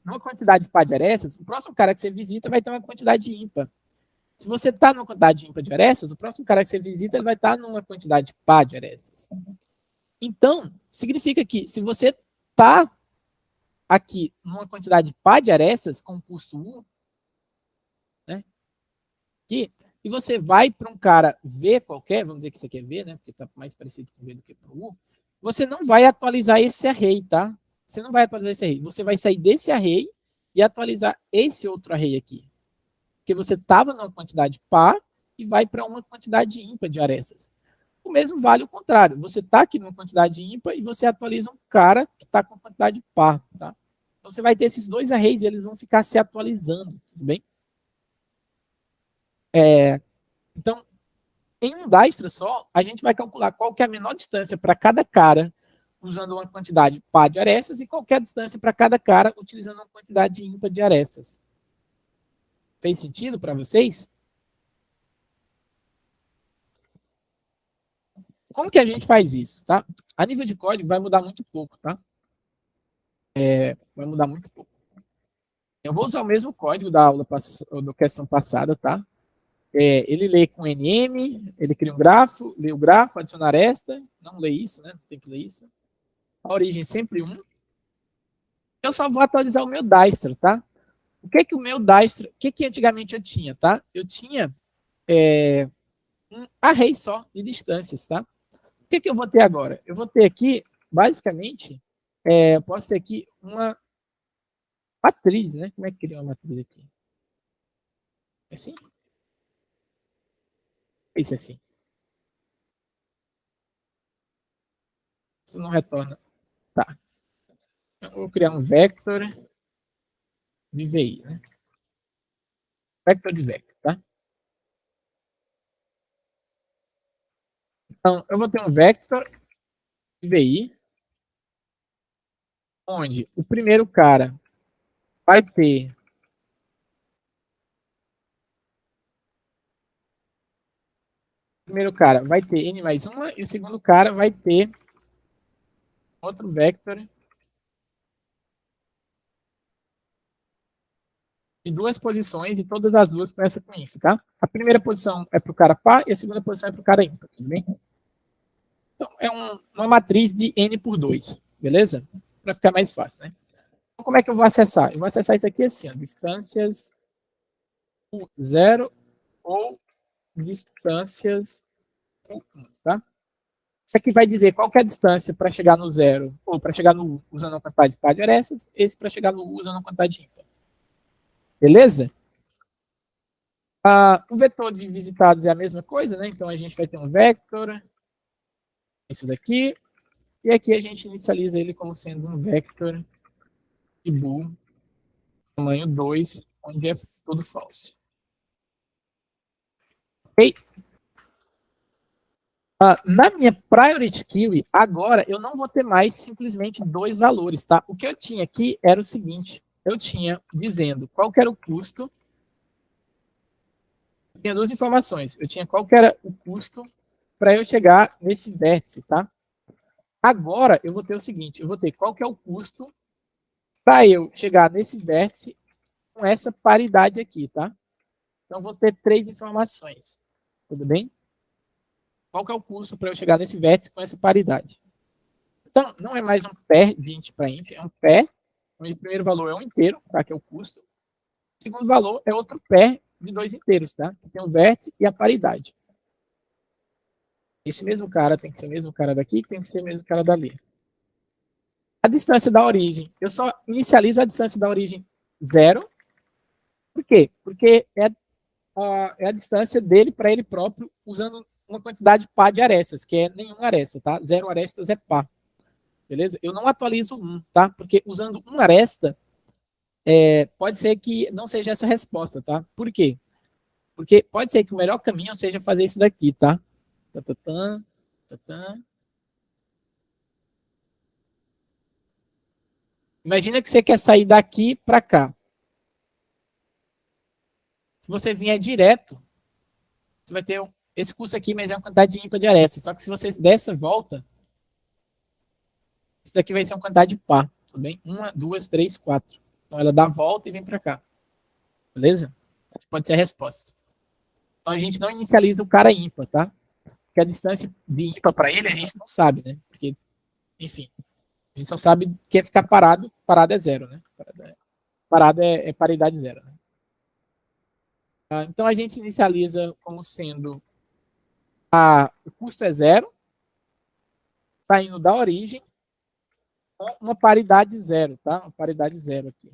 numa quantidade pá de arestas, o próximo cara que você visita vai ter uma quantidade ímpar. Se você está numa quantidade ímpar de arestas, o próximo cara que você visita ele vai estar numa quantidade pá de arestas. Então, significa que se você está aqui numa quantidade pá de arestas com custo 1, né? Aqui, e você vai para um cara V qualquer, vamos dizer que isso aqui é V, né? Porque está mais parecido com V do que com U, você não vai atualizar esse array, tá? Você não vai atualizar esse array. Você vai sair desse array e atualizar esse outro array aqui. Porque você estava numa quantidade pá e vai para uma quantidade ímpar de arestas. O mesmo vale o contrário. Você está aqui numa quantidade ímpar e você atualiza um cara que está com quantidade pá, tá? Então, você vai ter esses dois arrays e eles vão ficar se atualizando, tudo bem? Então, em um Dijkstra só, a gente vai calcular qual que é a menor distância para cada cara usando uma quantidade par de arestas e qualquer distância para cada cara utilizando uma quantidade ímpar de arestas. Fez sentido para vocês? Como que a gente faz isso, tá? A nível de código vai mudar muito pouco, tá? Vai mudar muito pouco. Eu vou usar o mesmo código da aula da questão passada, tá? Ele lê com NM, ele cria um grafo, lê o grafo, adiciona aresta, não lê isso, né? Não tem que ler isso. A origem sempre 1. Eu só vou atualizar o meu Dijkstra, tá? O que que o meu Dijkstra, o que que antigamente eu tinha, tá? Eu tinha um array só de distâncias, tá? O que que eu vou ter agora? Eu vou ter aqui, basicamente, eu posso ter aqui uma matriz, né? Como é que cria uma matriz aqui? Assim? Isso assim. Isso não retorna. Tá. Eu vou criar um vector de VI, né? Vector de vector, tá? Então, eu vou ter um vector de VI, onde o primeiro cara vai ter n mais 1 e o segundo cara vai ter outro vector de duas posições e todas as duas começam com isso, tá? A primeira posição é para o cara par e a segunda posição é para o cara ímpar, tudo bem? Então, é uma matriz de n por 2, beleza? Para ficar mais fácil, né? Então, como é que eu vou acessar? Eu vou acessar isso aqui assim, ó, distâncias 0 ou distâncias 1, tá? Isso aqui vai dizer qual que é a distância para chegar no 0 ou para chegar no U usando a quantidade de par de arestas, esse para chegar no U usando a quantidade ímpar. Beleza? O vetor de visitados é a mesma coisa, né? Então a gente vai ter um vector, isso daqui, e aqui a gente inicializa ele como sendo um vector de bool tamanho 2, onde é tudo false. Ok? Na minha priority queue, agora eu não vou ter mais simplesmente dois valores, tá? O que eu tinha aqui era o seguinte, eu tinha dizendo qual que era o custo, eu tinha duas informações, eu tinha qual que era o custo para eu chegar nesse vértice, tá? Agora eu vou ter o seguinte, eu vou ter qual que é o custo para eu chegar nesse vértice com essa paridade aqui, tá? Então vou ter três informações, tudo bem? Qual que é o custo para eu chegar nesse vértice com essa paridade? Então, não é mais um pair de int para int, é um pair, onde o primeiro valor é um inteiro, tá? Que é o custo. O segundo valor é outro pair de dois inteiros, tá? Que tem o vértice e a paridade. Esse mesmo cara tem que ser o mesmo cara daqui, tem que ser o mesmo cara dali. A distância da origem, eu só inicializo a distância da origem 0. Por quê? Porque é a distância dele para ele próprio usando uma quantidade par de arestas, que é nenhuma aresta, tá? 0 arestas é par. Beleza? Eu não atualizo 1, tá? Porque usando uma aresta, pode ser que não seja essa resposta, tá? Por quê? Porque pode ser que o melhor caminho seja fazer isso daqui, tá? Tatatã, tatatã. Imagina que você quer sair daqui para cá. Se você vier direto, você vai ter esse custo aqui, mas é uma quantidade ímpar de arestas. Só que se você der essa volta, isso daqui vai ser uma quantidade par, tudo bem? 1, 2, 3, 4. Então ela dá a volta e vem para cá. Beleza? Pode ser a resposta. Então a gente não inicializa o cara ímpar, tá? Porque a distância de ímpar para ele a gente não sabe, né? Porque, enfim, a gente só sabe que é ficar parado, parado é 0, né? Parado é paridade 0, né? Então a gente inicializa como sendo o custo é 0, saindo da origem, com uma paridade 0, tá? Uma paridade 0 aqui.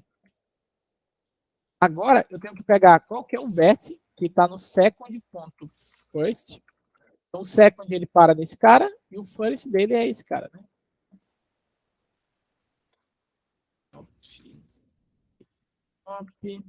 Agora eu tenho que pegar qual que é o vértice que está no second.first. Então o second ele para nesse cara e o first dele é esse cara, né? Copy.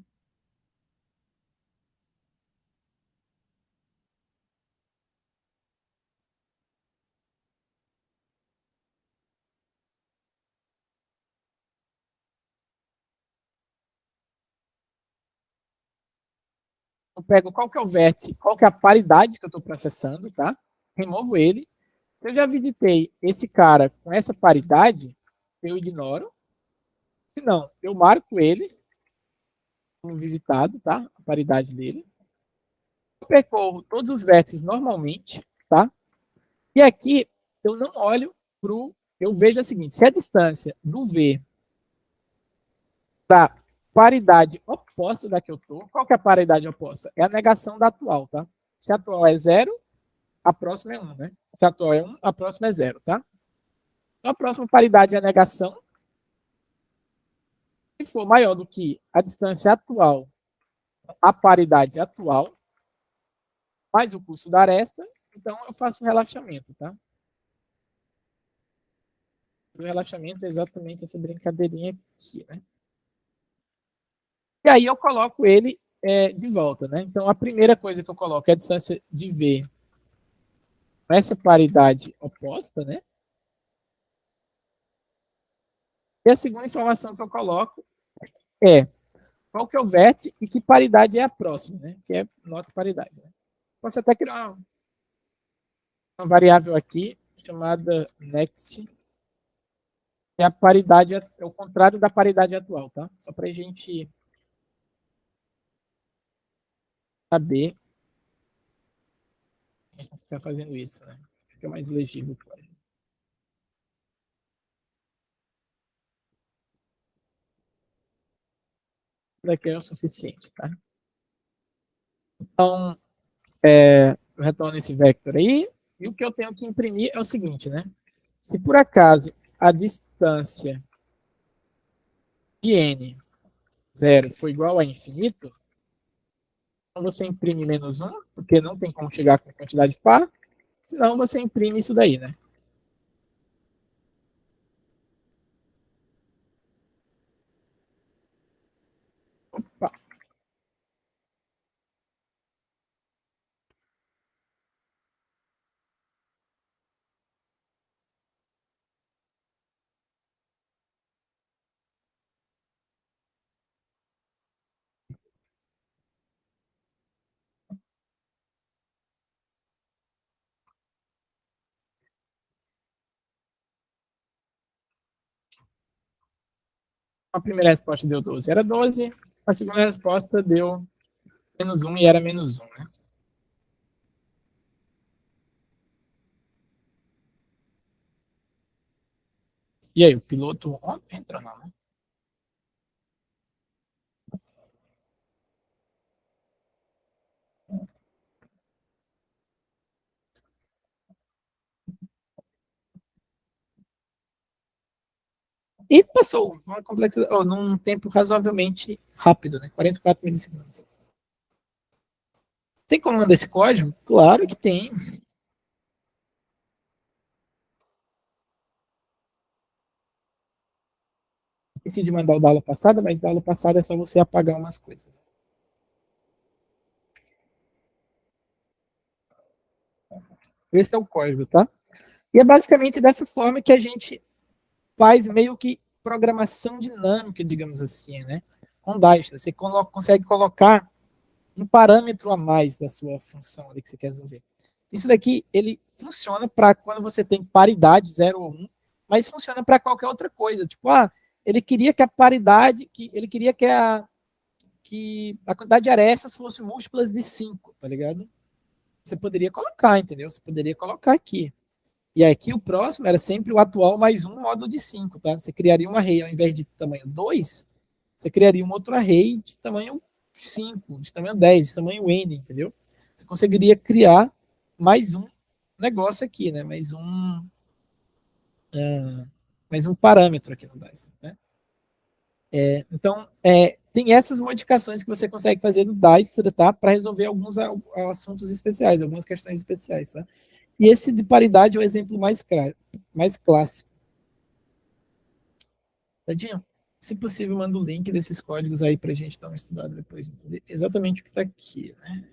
Eu pego qual que é o vértice, qual que é a paridade que eu estou processando, tá? Removo ele. Se eu já visitei esse cara com essa paridade, eu ignoro. Se não, eu marco ele como visitado, tá? A paridade dele. Eu percorro todos os vértices normalmente, tá? E aqui eu não olho pro. Eu vejo a seguinte: se a distância do V da paridade oposta da que eu estou, qual que é a paridade oposta? É a negação da atual, tá? Se a atual é 0, a próxima é 1, né? Se a atual é 1, a próxima é 0, tá? Então a próxima paridade é a negação. Se for maior do que a distância atual, a paridade atual, mais o custo da aresta, então eu faço um relaxamento, tá? O relaxamento é exatamente essa brincadeirinha aqui, né? E aí eu coloco ele de volta, né? Então a primeira coisa que eu coloco é a distância de V essa paridade oposta, né? E a segunda informação que eu coloco é qual que é o vértice e que paridade é a próxima, né? Que é nota paridade. Né? Posso até criar uma variável aqui chamada next, que é a paridade, é o contrário da paridade atual, tá? Só para a gente saber a gente não ficar fazendo isso, né? Fica mais legível. Isso daqui é o suficiente, tá? Então, eu retorno esse vector aí, e o que eu tenho que imprimir é o seguinte, né? Se por acaso a distância de n 0 for igual a infinito, então você imprime menos 1, porque não tem como chegar com quantidade par, senão você imprime isso daí, né? Opa. A primeira resposta deu 12, era 12. A segunda resposta deu menos 1 e era menos 1, né? E aí, o piloto entra não, né? E passou uma complexidade, num tempo razoavelmente rápido, né? 44 milissegundos. Tem como mandar esse código? Claro que tem. Esqueci de mandar o da aula passada, mas da aula passada é só você apagar umas coisas. Esse é o código, tá? E é basicamente dessa forma que a gente faz meio que programação dinâmica, digamos assim, né? Com Dijkstra, você consegue colocar um parâmetro a mais da sua função ali que você quer resolver. Isso daqui, ele funciona para quando você tem paridade 0 ou 1, mas funciona para qualquer outra coisa. Tipo, ele queria que a paridade, ele queria que a quantidade de arestas fosse múltiplas de 5, tá ligado? Você poderia colocar, entendeu? Você poderia colocar aqui. E aqui o próximo era sempre o atual mais um módulo de 5, tá? Você criaria um array ao invés de tamanho 2, você criaria um outro array de tamanho 5, de tamanho 10, de tamanho n, entendeu? Você conseguiria criar mais um negócio aqui, né? Mais um parâmetro aqui no Dijkstra, né? Então, tem essas modificações que você consegue fazer no Dijkstra, tá? Para resolver alguns assuntos especiais, algumas questões especiais, tá? E esse de paridade é o exemplo mais clássico. Tadinho? Se possível, manda o link desses códigos aí para a gente dar uma estudada depois, entender exatamente o que está aqui, né?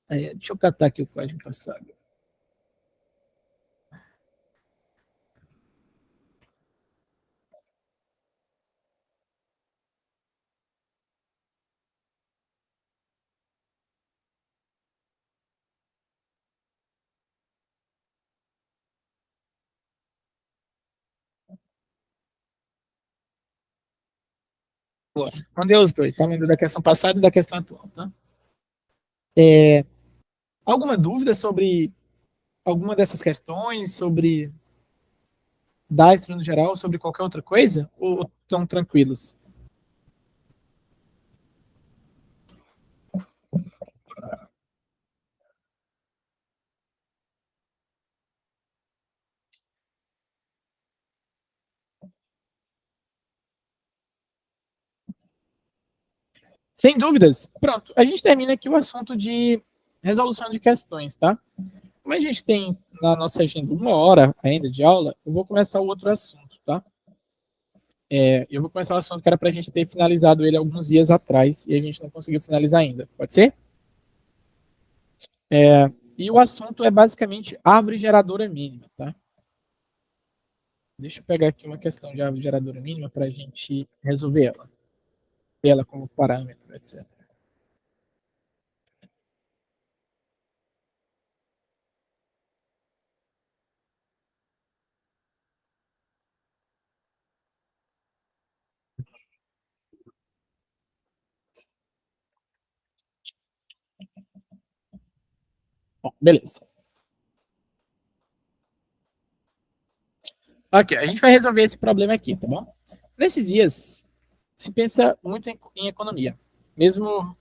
Aí, deixa eu catar aqui o código passado. Boa. Mandei os dois, tá? Mandei da questão passada e da questão atual, tá? Alguma dúvida sobre alguma dessas questões, sobre Dastra no geral, sobre qualquer outra coisa? Ou estão tranquilos? Sem dúvidas. Pronto, a gente termina aqui o assunto de resolução de questões, tá? Como a gente tem na nossa agenda 1 hora ainda de aula, eu vou começar o outro assunto, tá? Eu vou começar o assunto que era para a gente ter finalizado ele alguns dias atrás e a gente não conseguiu finalizar ainda. Pode ser? E o assunto é basicamente árvore geradora mínima, tá? Deixa eu pegar aqui uma questão de árvore geradora mínima para a gente resolver ela. Ter ela como parâmetro, etc. Bom, beleza. Ok, a gente vai resolver esse problema aqui, tá bom? Nesses dias, se pensa muito em economia, mesmo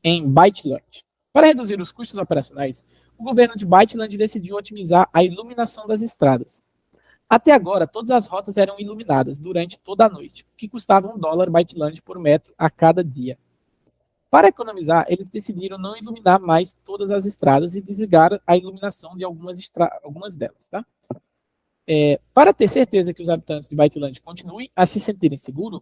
em Byteland. Para reduzir os custos operacionais, o governo de Byteland decidiu otimizar a iluminação das estradas. Até agora, todas as rotas eram iluminadas durante toda a noite, o que custava $1 Byteland por metro a cada dia. Para economizar, eles decidiram não iluminar mais todas as estradas e desligar a iluminação de algumas delas, tá? Para ter certeza que os habitantes de Byteland continuem a se sentirem seguros,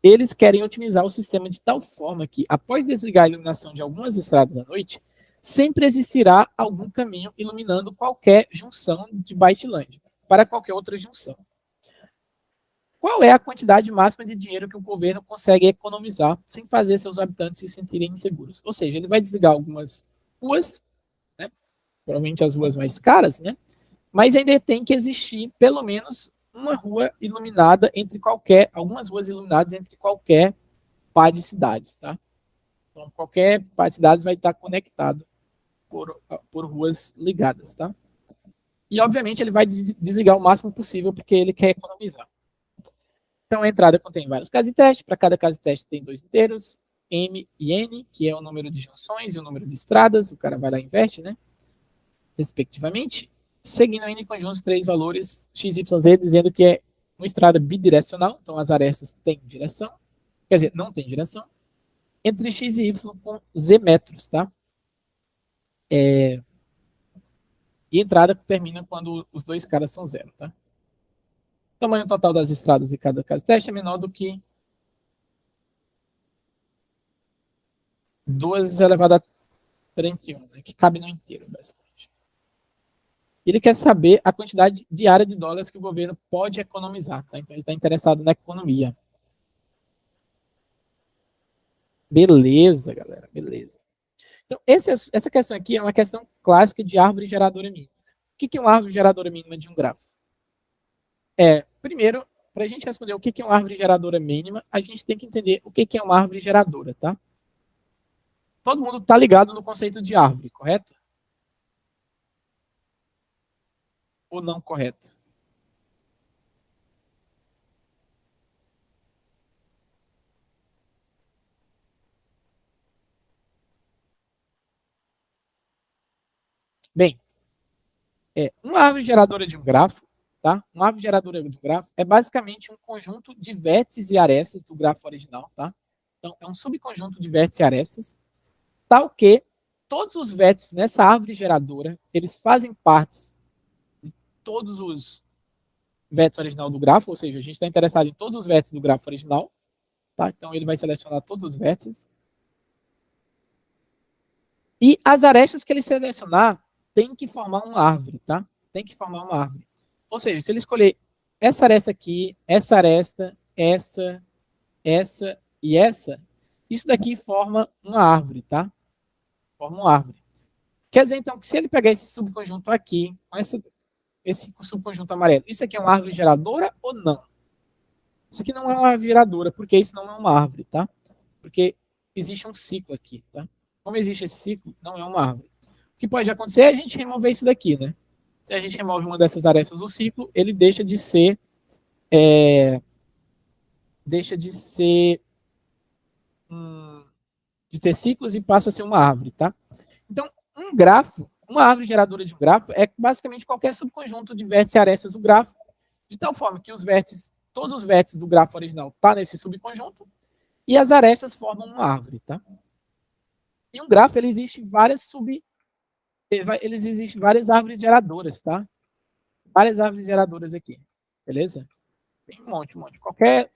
eles querem otimizar o sistema de tal forma que, após desligar a iluminação de algumas estradas à noite, sempre existirá algum caminho iluminando qualquer junção de Byteland para qualquer outra junção. Qual é a quantidade máxima de dinheiro que o governo consegue economizar sem fazer seus habitantes se sentirem inseguros? Ou seja, ele vai desligar algumas ruas, né, provavelmente as ruas mais caras, né, mas ainda tem que existir pelo menos uma rua iluminada algumas ruas iluminadas entre qualquer par de cidades, tá? Então, qualquer par de cidades vai estar conectado por ruas ligadas, tá? E, obviamente, ele vai desligar o máximo possível porque ele quer economizar. Então, a entrada contém vários casos de teste. Para cada caso de teste tem 2 inteiros, M e N, que é o número de junções e o número de estradas. O cara vai lá e inverte, né? Respectivamente. Seguindo N conjuntos 3 valores x, y, z, dizendo que é uma estrada bidirecional. Então, as arestas têm direção. Quer dizer, não tem direção. Entre x e y com z metros, tá? E a entrada termina quando os dois caras são zero, tá? O tamanho total das estradas de cada caso de teste é menor do que 2 elevado a 31, né, que cabe no inteiro, basicamente. Ele quer saber a quantidade diária de dólares que o governo pode economizar, tá? Então ele está interessado na economia. Beleza, galera, beleza. Então, essa questão aqui é uma questão clássica de árvore geradora mínima. O que é uma árvore geradora mínima de um grafo? Primeiro, para a gente responder o que é uma árvore geradora mínima, a gente tem que entender o que é uma árvore geradora, tá? Todo mundo está ligado no conceito de árvore, correto? Ou não correto? Bem, uma árvore geradora de um grafo, tá? Uma árvore geradora de um grafo é basicamente um conjunto de vértices e arestas do grafo original, tá? Então, é um subconjunto de vértices e arestas, tal que todos os vértices nessa árvore geradora, eles fazem parte de todos os vértice original do grafo, ou seja, a gente está interessado em todos os vértices do grafo original, tá? Então ele vai selecionar todos os vértices. E as arestas que ele selecionar tem que formar uma árvore, tá? Tem que formar uma árvore. Ou seja, se ele escolher essa aresta aqui, essa aresta, essa e essa, isso daqui forma uma árvore, tá? Forma uma árvore. Quer dizer, então, que se ele pegar esse subconjunto aqui, com esse subconjunto amarelo, isso aqui é uma árvore geradora ou não? Isso aqui não é uma árvore geradora, porque isso não é uma árvore, tá? Porque existe um ciclo aqui, tá? Como existe esse ciclo, não é uma árvore. O que pode acontecer é a gente remover isso daqui, né? Se a gente remove uma dessas arestas do ciclo, ele deixa de ser de ter ciclos e passa a ser uma árvore, tá? Então, um grafo, uma árvore geradora de um grafo é basicamente qualquer subconjunto de vértices e arestas do grafo, de tal forma que os vértices, todos os vértices do grafo original tá nesse subconjunto e as arestas formam uma árvore, tá? E um grafo, ele existe várias árvores geradoras, tá? Várias árvores geradoras aqui, beleza? Tem um monte. Qualquer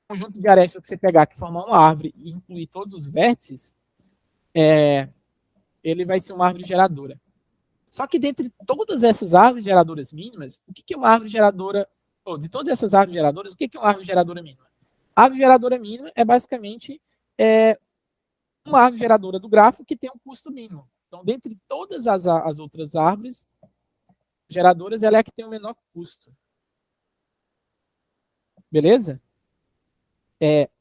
conjunto de arestas que você pegar que formar uma árvore e incluir todos os vértices, ele vai ser uma árvore geradora. Só que dentre todas essas árvores geradoras mínimas, o que é uma árvore geradora, ou de todas essas árvores geradoras, o que é uma árvore geradora mínima? A árvore geradora mínima é basicamente uma árvore geradora do grafo que tem um custo mínimo. Então, dentre todas as outras árvores geradoras, ela é a que tem o menor custo. Beleza?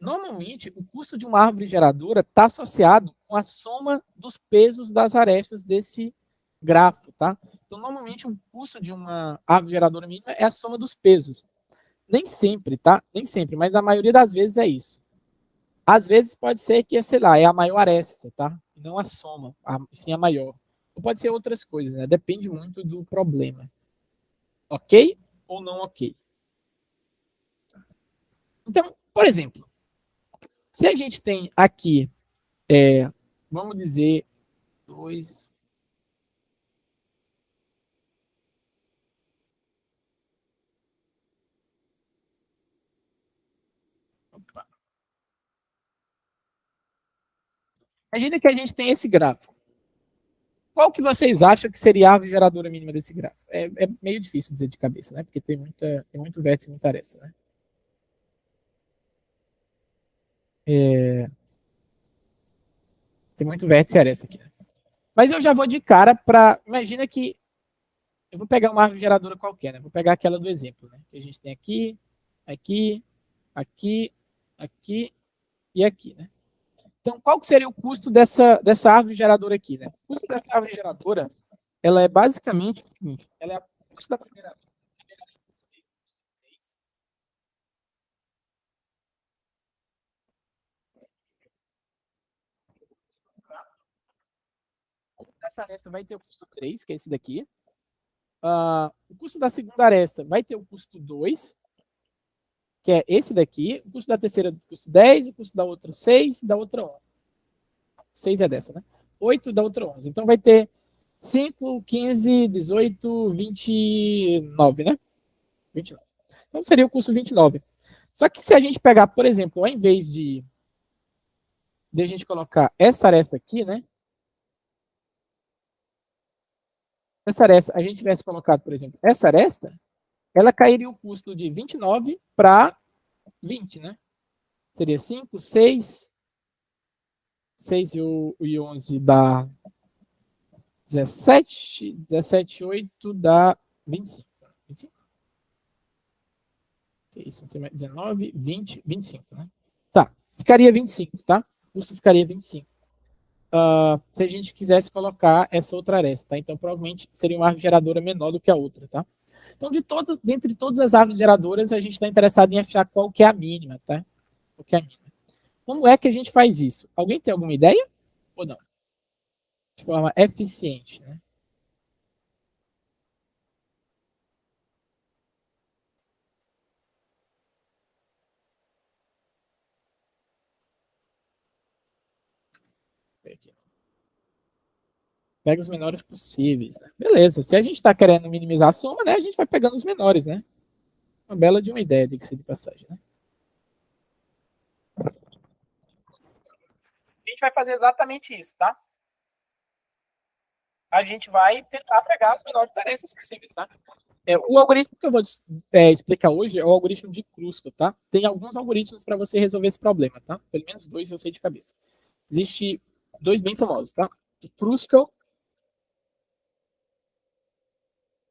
Normalmente, o custo de uma árvore geradora está associado com a soma dos pesos das arestas desse grafo, tá? Então, normalmente, o custo de uma árvore geradora mínima é a soma dos pesos. Nem sempre, tá? Nem sempre, mas na maioria das vezes é isso. Às vezes pode ser que, sei lá, é a maior aresta, tá? Não a soma, sim a maior. Ou pode ser outras coisas, né? Depende muito do problema. Ok ou não ok? Então, por exemplo, se a gente tem aqui, vamos dizer, 2. Imagina que a gente tem esse gráfico. Qual que vocês acham que seria a árvore geradora mínima desse gráfico? É meio difícil dizer de cabeça, né? Porque tem muito vértice e muita aresta, né? Tem muito vértice e aresta aqui. Né? Mas eu já vou de cara para... Imagina que eu vou pegar uma árvore geradora qualquer, né? Vou pegar aquela do exemplo, né? Que a gente tem aqui, aqui, aqui, aqui e aqui, né? Então, qual que seria o custo dessa árvore geradora aqui, né? O custo dessa árvore geradora, ela é basicamente o seguinte, ela é o custo da primeira vez. Essa aresta vai ter o custo 3, que é esse daqui. O custo da segunda aresta vai ter o custo 2, que é esse daqui. O custo da terceira, o custo 10, o custo da outra 6, da outra 11. 6 é dessa, né? 8 da outra 11. Então vai ter 5, 15, 18, 29, né? 29. Então seria o custo 29. Só que se a gente pegar, por exemplo, ao invés de a gente colocar essa aresta aqui, né? Essa aresta, a gente tivesse colocado, por exemplo, essa aresta, ela cairia o custo de 29 para 20, né? Seria 5, 6 e 11 dá 17, 17, 8 dá 25. 25? Que isso? 19, 20, 25, né? Tá, ficaria 25, tá? O custo ficaria 25. Se a gente quisesse colocar essa outra aresta, tá? Então, provavelmente seria uma árvore geradora menor do que a outra, tá? Então, dentre todas as árvores geradoras, a gente está interessado em achar qual que é a mínima, tá? Qual que é a mínima. Como é que a gente faz isso? Alguém tem alguma ideia? Ou não? De forma eficiente, né? Pega os menores possíveis. Né? Beleza. Se a gente está querendo minimizar a soma, né, a gente vai pegando os menores, né? Uma bela de uma ideia, diga-se de passagem, né? A gente vai fazer exatamente isso, tá? A gente vai tentar pegar as menores arestas possíveis, tá? O algoritmo que eu vou explicar hoje é o algoritmo de Kruskal, tá? Tem alguns algoritmos para você resolver esse problema, tá? Pelo menos 2 eu sei de cabeça. Existe 2 bem famosos, tá? O Kruskal.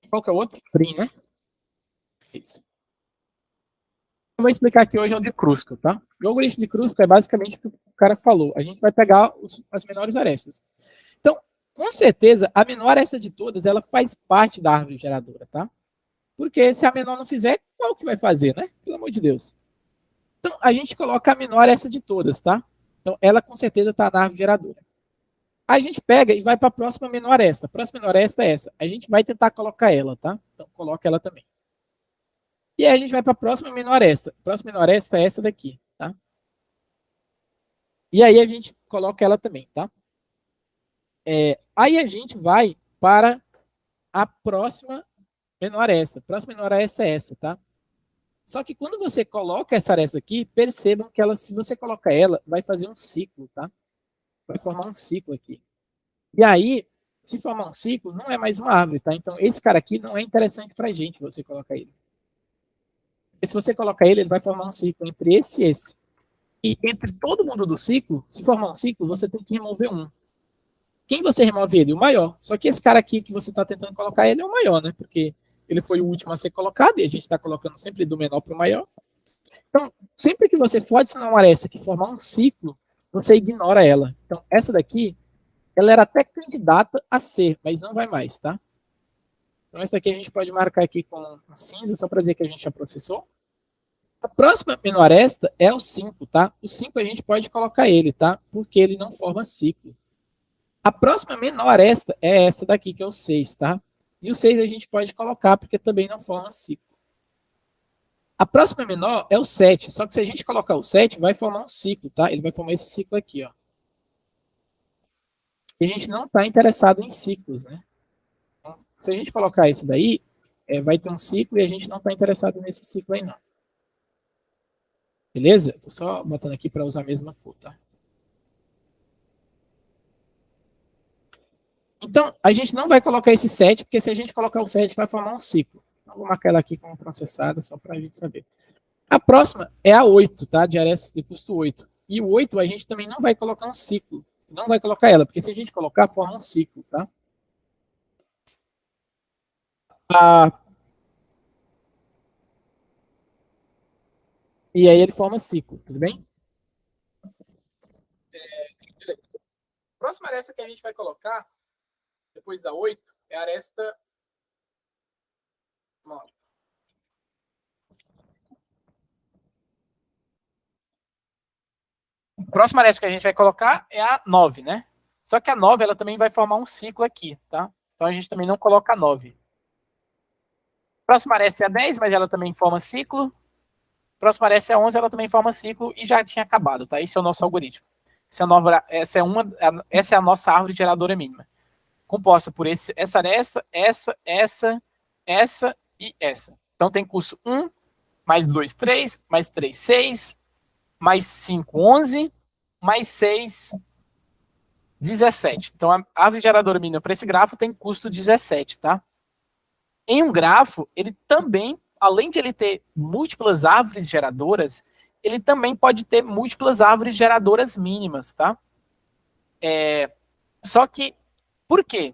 Qual que é o outro? Prim, né? Isso. Eu vou explicar aqui hoje é o de Kruskal, tá? O algoritmo de Kruskal é basicamente o que o cara falou. A gente vai pegar as menores arestas. Então, com certeza, a menor aresta de todas, ela faz parte da árvore geradora, tá? Porque se a menor não fizer, qual que vai fazer, né? Pelo amor de Deus. Então, a gente coloca a menor essa de todas, tá? Então, ela com certeza está na árvore geradora. A gente pega e vai para a próxima menor esta. A próxima menor esta é essa. A gente vai tentar colocar ela, tá? Então, coloca ela também. E aí a gente vai para a próxima menor esta. A próxima menor esta é essa daqui, tá? E aí a gente coloca ela também, tá? Aí a gente vai para a próxima menor esta. A próxima menor esta é essa, tá? Só que quando você coloca essa aresta aqui, percebam que ela, se você colocar ela, vai fazer um ciclo, tá? Vai formar um ciclo aqui. E aí, se formar um ciclo, não é mais uma árvore, tá? Então, esse cara aqui não é interessante pra gente, você colocar ele. Porque se você colocar ele, ele vai formar um ciclo entre esse e esse. E entre todo mundo do ciclo, se formar um ciclo, você tem que remover um. Quem você remove ele? O maior. Só que esse cara aqui que você está tentando colocar ele é o maior, né? Porque ele foi o último a ser colocado e a gente está colocando sempre do menor para o maior. Então, sempre que você for adicionar uma aresta que formar um ciclo, você ignora ela. Então, essa daqui, ela era até candidata a ser, mas não vai mais, tá? Então, essa daqui a gente pode marcar aqui com cinza, só para dizer que a gente já processou. A próxima menor aresta é o 5, tá? O 5 a gente pode colocar ele, tá? Porque ele não forma ciclo. A próxima menor aresta é essa daqui, que é o 6, tá? E o 6 a gente pode colocar porque também não forma ciclo. A próxima menor é o 7, só que se a gente colocar o 7, vai formar um ciclo, tá? Ele vai formar esse ciclo aqui, ó. E a gente não está interessado em ciclos, né? Então, se a gente colocar esse daí, vai ter um ciclo e a gente não está interessado nesse ciclo aí, não. Beleza? Estou só botando aqui para usar a mesma cor, tá? Então, a gente não vai colocar esse 7, porque se a gente colocar o 7, vai formar um ciclo. Então, vou marcar ela aqui como processada, só para a gente saber. A próxima é a 8, tá? De arestas de custo 8. E o 8 a gente também não vai colocar um ciclo. Não vai colocar ela, porque se a gente colocar, forma um ciclo, tá? E aí ele forma um ciclo, tudo bem? Beleza. A próxima aresta que a gente vai colocar, depois da 8, é a aresta 9. A próxima aresta que a gente vai colocar é a 9, né? Só que a 9 ela também vai formar um ciclo aqui, tá? Então a gente também não coloca a 9. A próxima aresta é a 10, mas ela também forma ciclo. A próxima aresta é a 11, ela também forma ciclo e já tinha acabado, tá? Esse é o nosso algoritmo. Essa é a nossa árvore geradora mínima. Composta por essa aresta, essa e essa. Então tem custo 1, mais 2, 3, mais 3, 6, mais 5, 11, mais 6, 17. Então a árvore geradora mínima para esse grafo tem custo 17, tá? Em um grafo, ele também, além de ele ter múltiplas árvores geradoras, ele também pode ter múltiplas árvores geradoras mínimas, tá? Só que, por quê?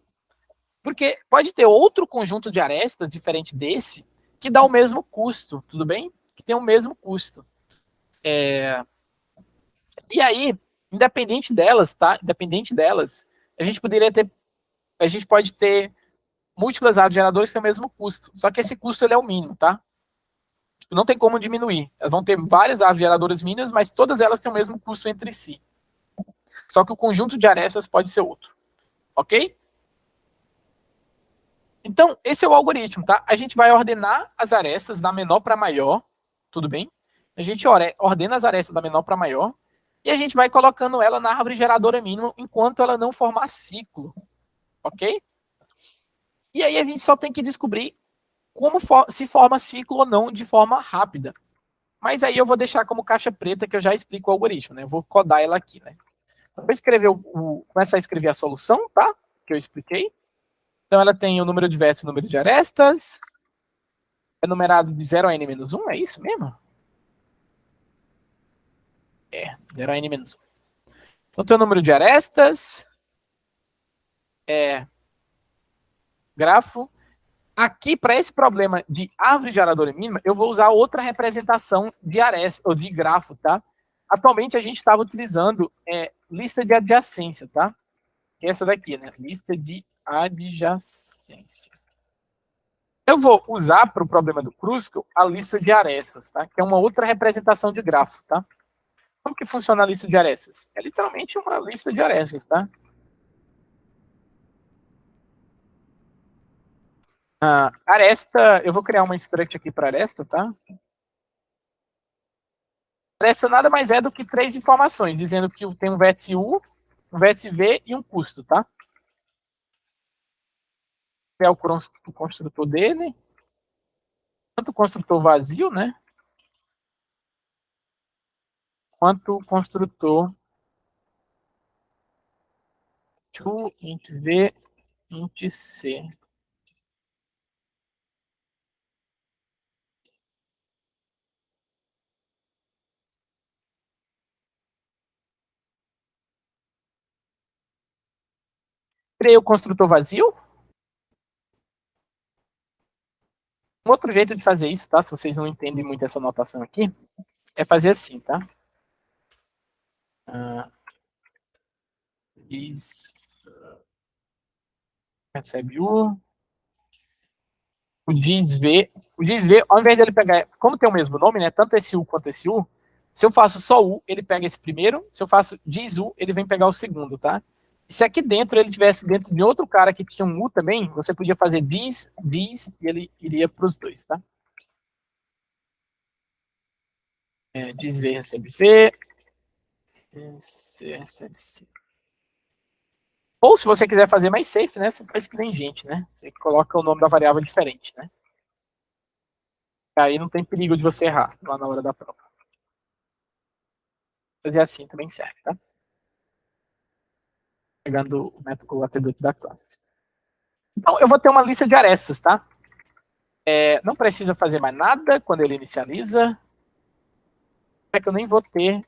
Porque pode ter outro conjunto de arestas diferente desse que dá o mesmo custo, tudo bem? Que tem o mesmo custo. E aí, independente delas, tá? Independente delas, a gente pode ter múltiplas árvores geradoras que têm o mesmo custo. Só que esse custo ele é o mínimo, tá? Tipo, não tem como diminuir. Elas vão ter várias árvores geradoras mínimas, mas todas elas têm o mesmo custo entre si. Só que o conjunto de arestas pode ser outro. Ok? Então, esse é o algoritmo, tá? A gente vai ordenar as arestas da menor para maior, tudo bem? A gente ordena as arestas da menor para maior e a gente vai colocando ela na árvore geradora mínima enquanto ela não formar ciclo, ok? E aí a gente só tem que descobrir como se forma ciclo ou não de forma rápida. Mas aí eu vou deixar como caixa preta que eu já explico o algoritmo, né? Eu vou codar ela aqui, né? Eu vou escrever começar a escrever a solução, tá? Que eu expliquei. Então ela tem o número de vértices e o número de arestas. É numerado de 0 a n-1, é isso mesmo? É, 0 a n-1. Então tem o número de arestas. Grafo. Aqui, para esse problema de árvore geradora mínima, eu vou usar outra representação de aresta, ou de grafo, tá? Atualmente, a gente estava utilizando lista de adjacência, tá? Essa daqui, né? Lista de adjacência. Eu vou usar para o problema do Kruskal a lista de arestas, tá? Que é uma outra representação de grafo, tá? Como que funciona a lista de arestas? É literalmente uma lista de arestas, tá? Aresta, eu vou criar uma struct aqui para aresta, tá? Aresta nada mais é do que 3 informações, dizendo que tem um vértice U, um vértice V e um custo, tá? É o construtor dele, tanto o construtor vazio, né? Quanto o construtor to int V, int C. Criei o construtor vazio. Um outro jeito de fazer isso, tá? Se vocês não entendem muito essa notação aqui, é fazer assim, tá? Recebe o div, ao invés dele pegar, como tem o mesmo nome, né? Tanto esse U quanto esse U, se eu faço só U, ele pega esse primeiro. Se eu faço diz U, ele vem pegar o segundo, tá? Se aqui dentro ele tivesse dentro de outro cara que tinha um U também, você podia fazer diz, e ele iria para os dois, tá? Diz V recebe V, C recebe C. Ou se você quiser fazer mais safe, né? Você faz que nem gente, né? Você coloca o nome da variável diferente, né? Aí não tem perigo de você errar lá na hora da prova. Fazer assim também serve, tá? Pegando o método atributo da classe. Então, eu vou ter uma lista de arestas, tá? Não precisa fazer mais nada quando ele inicializa. É que eu nem vou ter.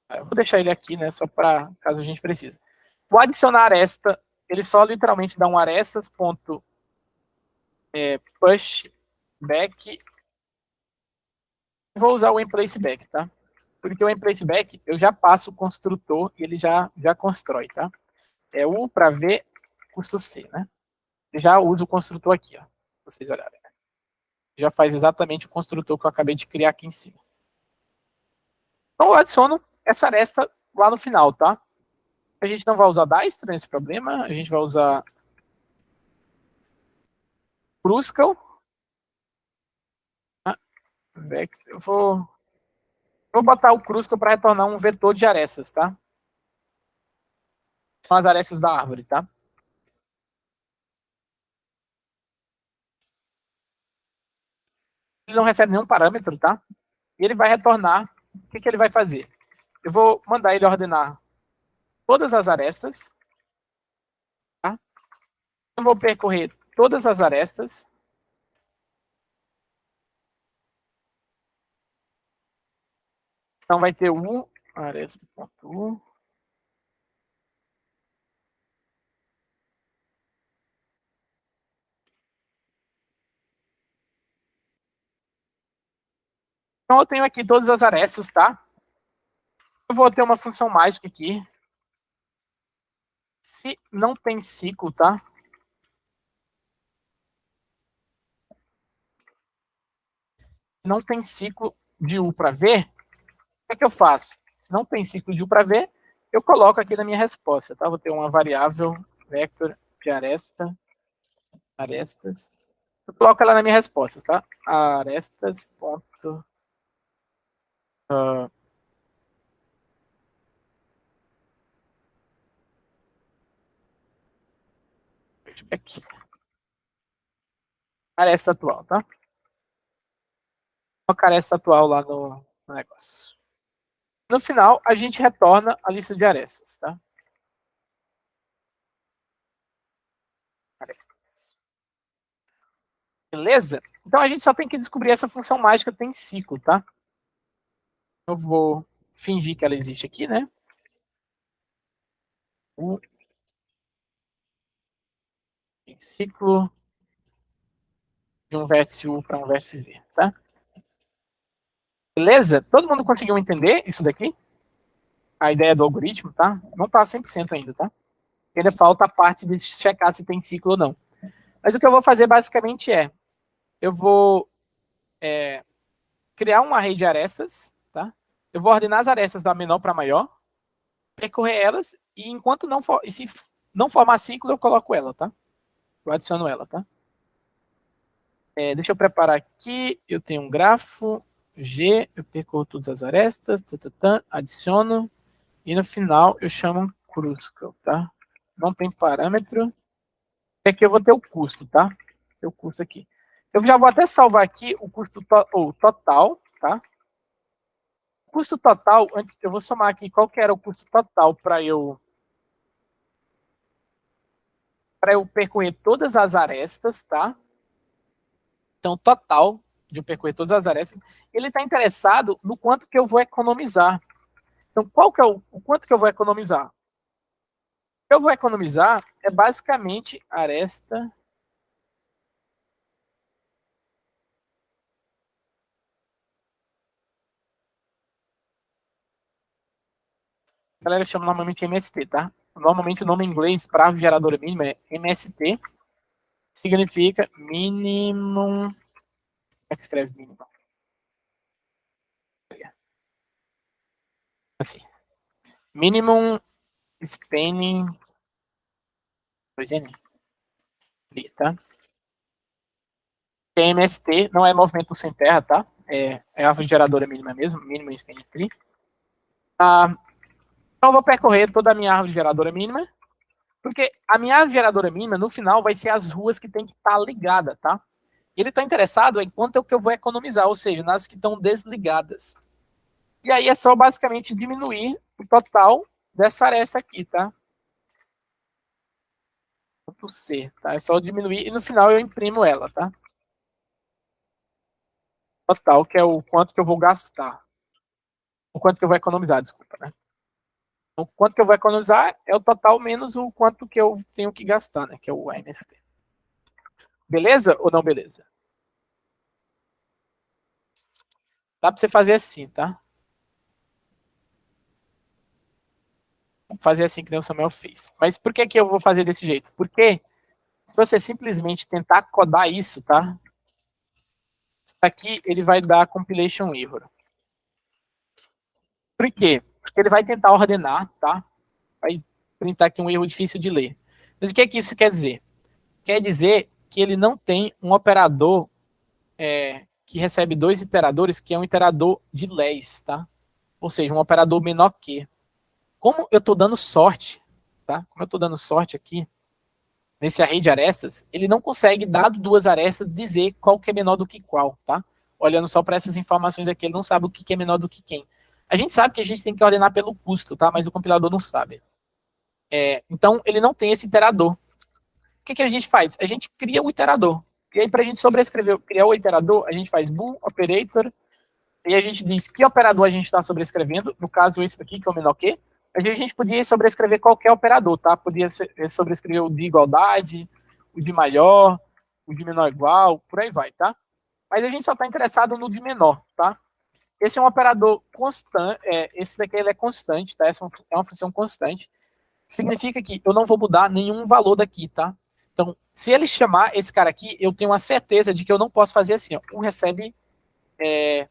Eu vou deixar ele aqui, né? Só para caso a gente precise. Vou adicionar aresta. Ele só literalmente dá um arestas ponto push back. Vou usar o emplace back, tá? Porque o emplace back eu já passo o construtor e ele já constrói, tá? É U para V, custo C, né? Eu já uso o construtor aqui, ó. Pra vocês olharem. Já faz exatamente o construtor que eu acabei de criar aqui em cima. Então eu adiciono essa aresta lá no final, tá? A gente não vai usar Dijkstra nesse problema, a gente vai usar Kruskal. Eu vou botar o Kruskal para retornar um vetor de arestas, tá? São as arestas da árvore, tá? Ele não recebe nenhum parâmetro, tá? E ele vai retornar. O que ele vai fazer? Eu vou mandar ele ordenar todas as arestas, tá? Eu vou percorrer todas as arestas. Então vai ter U, aresta.U. Então eu tenho aqui todas as arestas, tá? Eu vou ter uma função mágica aqui. Se não tem ciclo, tá? Não tem ciclo de U para V, o que eu faço? Se não tem ciclo de U para V, eu coloco aqui na minha resposta, tá? Vou ter uma variável vector de arestas. Eu coloco ela na minha resposta, tá? Arestas. Aqui. aresta atual, tá? Colocar a aresta atual lá no negócio. No final, a gente retorna a lista de arestas, tá? Arestas. Beleza? Então a gente só tem que descobrir essa função mágica tem ciclo, tá? Eu vou fingir que ela existe aqui, né? Ciclo de um vértice U para um vértice V, tá? Beleza? Todo mundo conseguiu entender isso daqui? A ideia do algoritmo, tá? Não tá 100% ainda, tá? Ainda falta a parte de checar se tem ciclo ou não. Mas o que eu vou fazer basicamente eu vou criar um array de arestas, tá? Eu vou ordenar as arestas da menor para maior, percorrer elas, e enquanto não for, e se não formar ciclo, eu coloco ela, tá? Eu adiciono ela, tá? Deixa eu preparar aqui, eu tenho um grafo G, eu percorro todas as arestas, adiciono, e no final eu chamo um Kruskal, tá? Não tem parâmetro. Aqui eu vou ter o custo, tá? Tem o custo aqui. Eu já vou até salvar aqui o custo total, tá? O custo total, eu vou somar aqui qual que era o custo total para eu percorrer todas as arestas, tá? Então, total de eu percorrer todas as arestas. Ele está interessado no quanto que eu vou economizar. Então, qual que é o quanto que eu vou economizar? O que eu vou economizar é basicamente aresta a galera chama normalmente MST, tá? Normalmente o nome em inglês para árvore geradora mínima é MST, significa minimum. Como é que escreve mínimo? Assim. Minimum spanning. Tá? MST não é movimento sem terra, tá? É árvore geradora mínima mesmo, minimum spanning tree. Então eu vou percorrer toda a minha árvore geradora mínima, porque a minha árvore geradora mínima, no final, vai ser as ruas que tem que estar ligada, tá? Ele está interessado em quanto é o que eu vou economizar, ou seja, nas que estão desligadas. E aí é só basicamente diminuir o total dessa aresta aqui, tá? Ponto C, tá? É só diminuir e no final eu imprimo ela, tá? Total, que é o quanto que eu vou gastar. O quanto que eu vou economizar, desculpa, né? O quanto que eu vou economizar é o total menos o quanto que eu tenho que gastar, né? Que é o MST. Beleza ou não beleza? Dá para você fazer assim, tá? Vou fazer assim que nem o Samuel fez. Mas por que eu vou fazer desse jeito? Porque se você simplesmente tentar codar isso, tá? Isso aqui ele vai dar compilation error. Por quê? Porque ele vai tentar ordenar, tá? Vai printar aqui um erro difícil de ler. Mas o que é que isso quer dizer? Quer dizer que ele não tem um operador que recebe 2 iteradores, que é um iterador de less, tá? Ou seja, um operador menor que. Como eu estou dando sorte, tá? Como eu estou dando sorte aqui, nesse array de arestas, ele não consegue, dado 2 arestas, dizer qual que é menor do que qual, tá? Olhando só para essas informações aqui, ele não sabe o que é menor do que quem. A gente sabe que a gente tem que ordenar pelo custo, tá? Mas o compilador não sabe. Então, ele não tem esse iterador. O que a gente faz? A gente cria o iterador. E aí, para a gente sobrescrever, criar o iterador, a gente faz bool operator, e a gente diz que operador a gente está sobrescrevendo, no caso esse daqui, que é o menor que. A gente podia sobrescrever qualquer operador, tá? Podia sobrescrever o de igualdade, o de maior, o de menor igual, por aí vai, tá? Mas a gente só está interessado no de menor, tá? Esse é um operador constante, esse daqui ele é constante, tá? Essa é uma função constante. Significa que eu não vou mudar nenhum valor daqui, tá? Então, se ele chamar esse cara aqui, eu tenho a certeza de que eu não posso fazer assim, ó. Um recebe 10,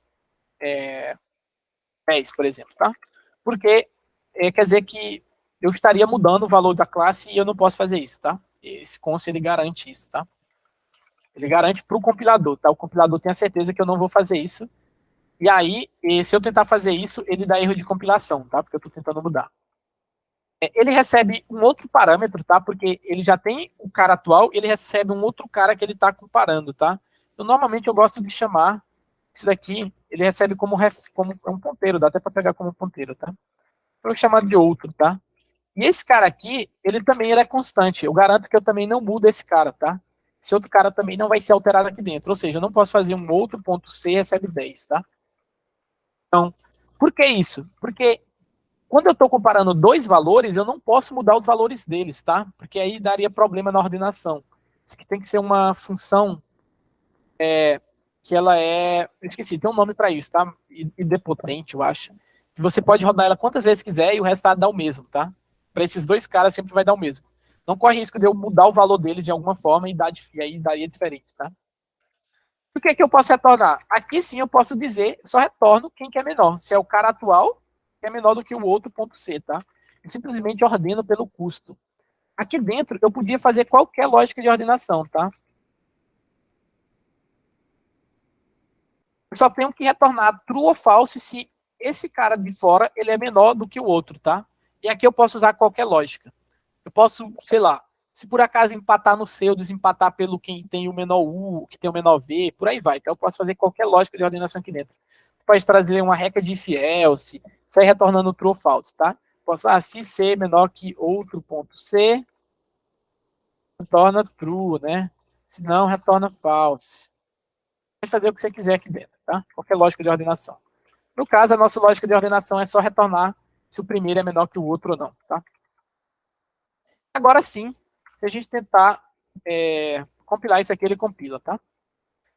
por exemplo, tá? Porque quer dizer que eu estaria mudando o valor da classe e eu não posso fazer isso, tá? Esse const, ele garante isso, tá? Ele garante para o compilador, tá? O compilador tem a certeza que eu não vou fazer isso. E aí, se eu tentar fazer isso, ele dá erro de compilação, tá? Porque eu estou tentando mudar. Ele recebe um outro parâmetro, tá? Porque ele já tem o cara atual, ele recebe um outro cara que ele está comparando, tá? Então, normalmente eu gosto de chamar isso daqui, ele recebe como um ponteiro, dá até para pegar como ponteiro, tá? Eu vou chamar de outro, tá? E esse cara aqui, ele é constante. Eu garanto que eu também não mudo esse cara, tá? Esse outro cara também não vai ser alterado aqui dentro. Ou seja, eu não posso fazer um outro ponto C recebe 10, tá? Então, por que isso? Porque quando eu estou comparando dois valores, eu não posso mudar os valores deles, tá? Porque aí daria problema na ordenação. Isso aqui tem que ser uma função que ela é... Eu esqueci, tem um nome para isso, tá? Idempotente, eu acho. Que você pode rodar ela quantas vezes quiser e o resultado dá o mesmo, tá? Para esses dois caras sempre vai dar o mesmo. Não corre risco de eu mudar o valor dele de alguma forma e aí daria diferente, tá? O que é que eu posso retornar? Aqui sim eu posso dizer, só retorno quem que é menor. Se é o cara atual, que é menor do que o outro ponto C, tá? Eu simplesmente ordeno pelo custo. Aqui dentro eu podia fazer qualquer lógica de ordenação, tá? Eu só tenho que retornar true ou false se esse cara de fora ele é menor do que o outro, tá? E aqui eu posso usar qualquer lógica. Eu posso, sei lá, se por acaso empatar no C, eu desempatar pelo quem tem o menor U, que tem o menor V, por aí vai. Então eu posso fazer qualquer lógica de ordenação aqui dentro. Pode trazer uma regra de if else, sair retornando true ou false, tá? Posso, se C é menor que outro ponto C, retorna true, né? Se não, retorna false. Pode fazer o que você quiser aqui dentro, tá? Qualquer lógica de ordenação. No caso, a nossa lógica de ordenação é só retornar se o primeiro é menor que o outro ou não, tá? Agora sim, se a gente tentar compilar isso aqui, ele compila, tá?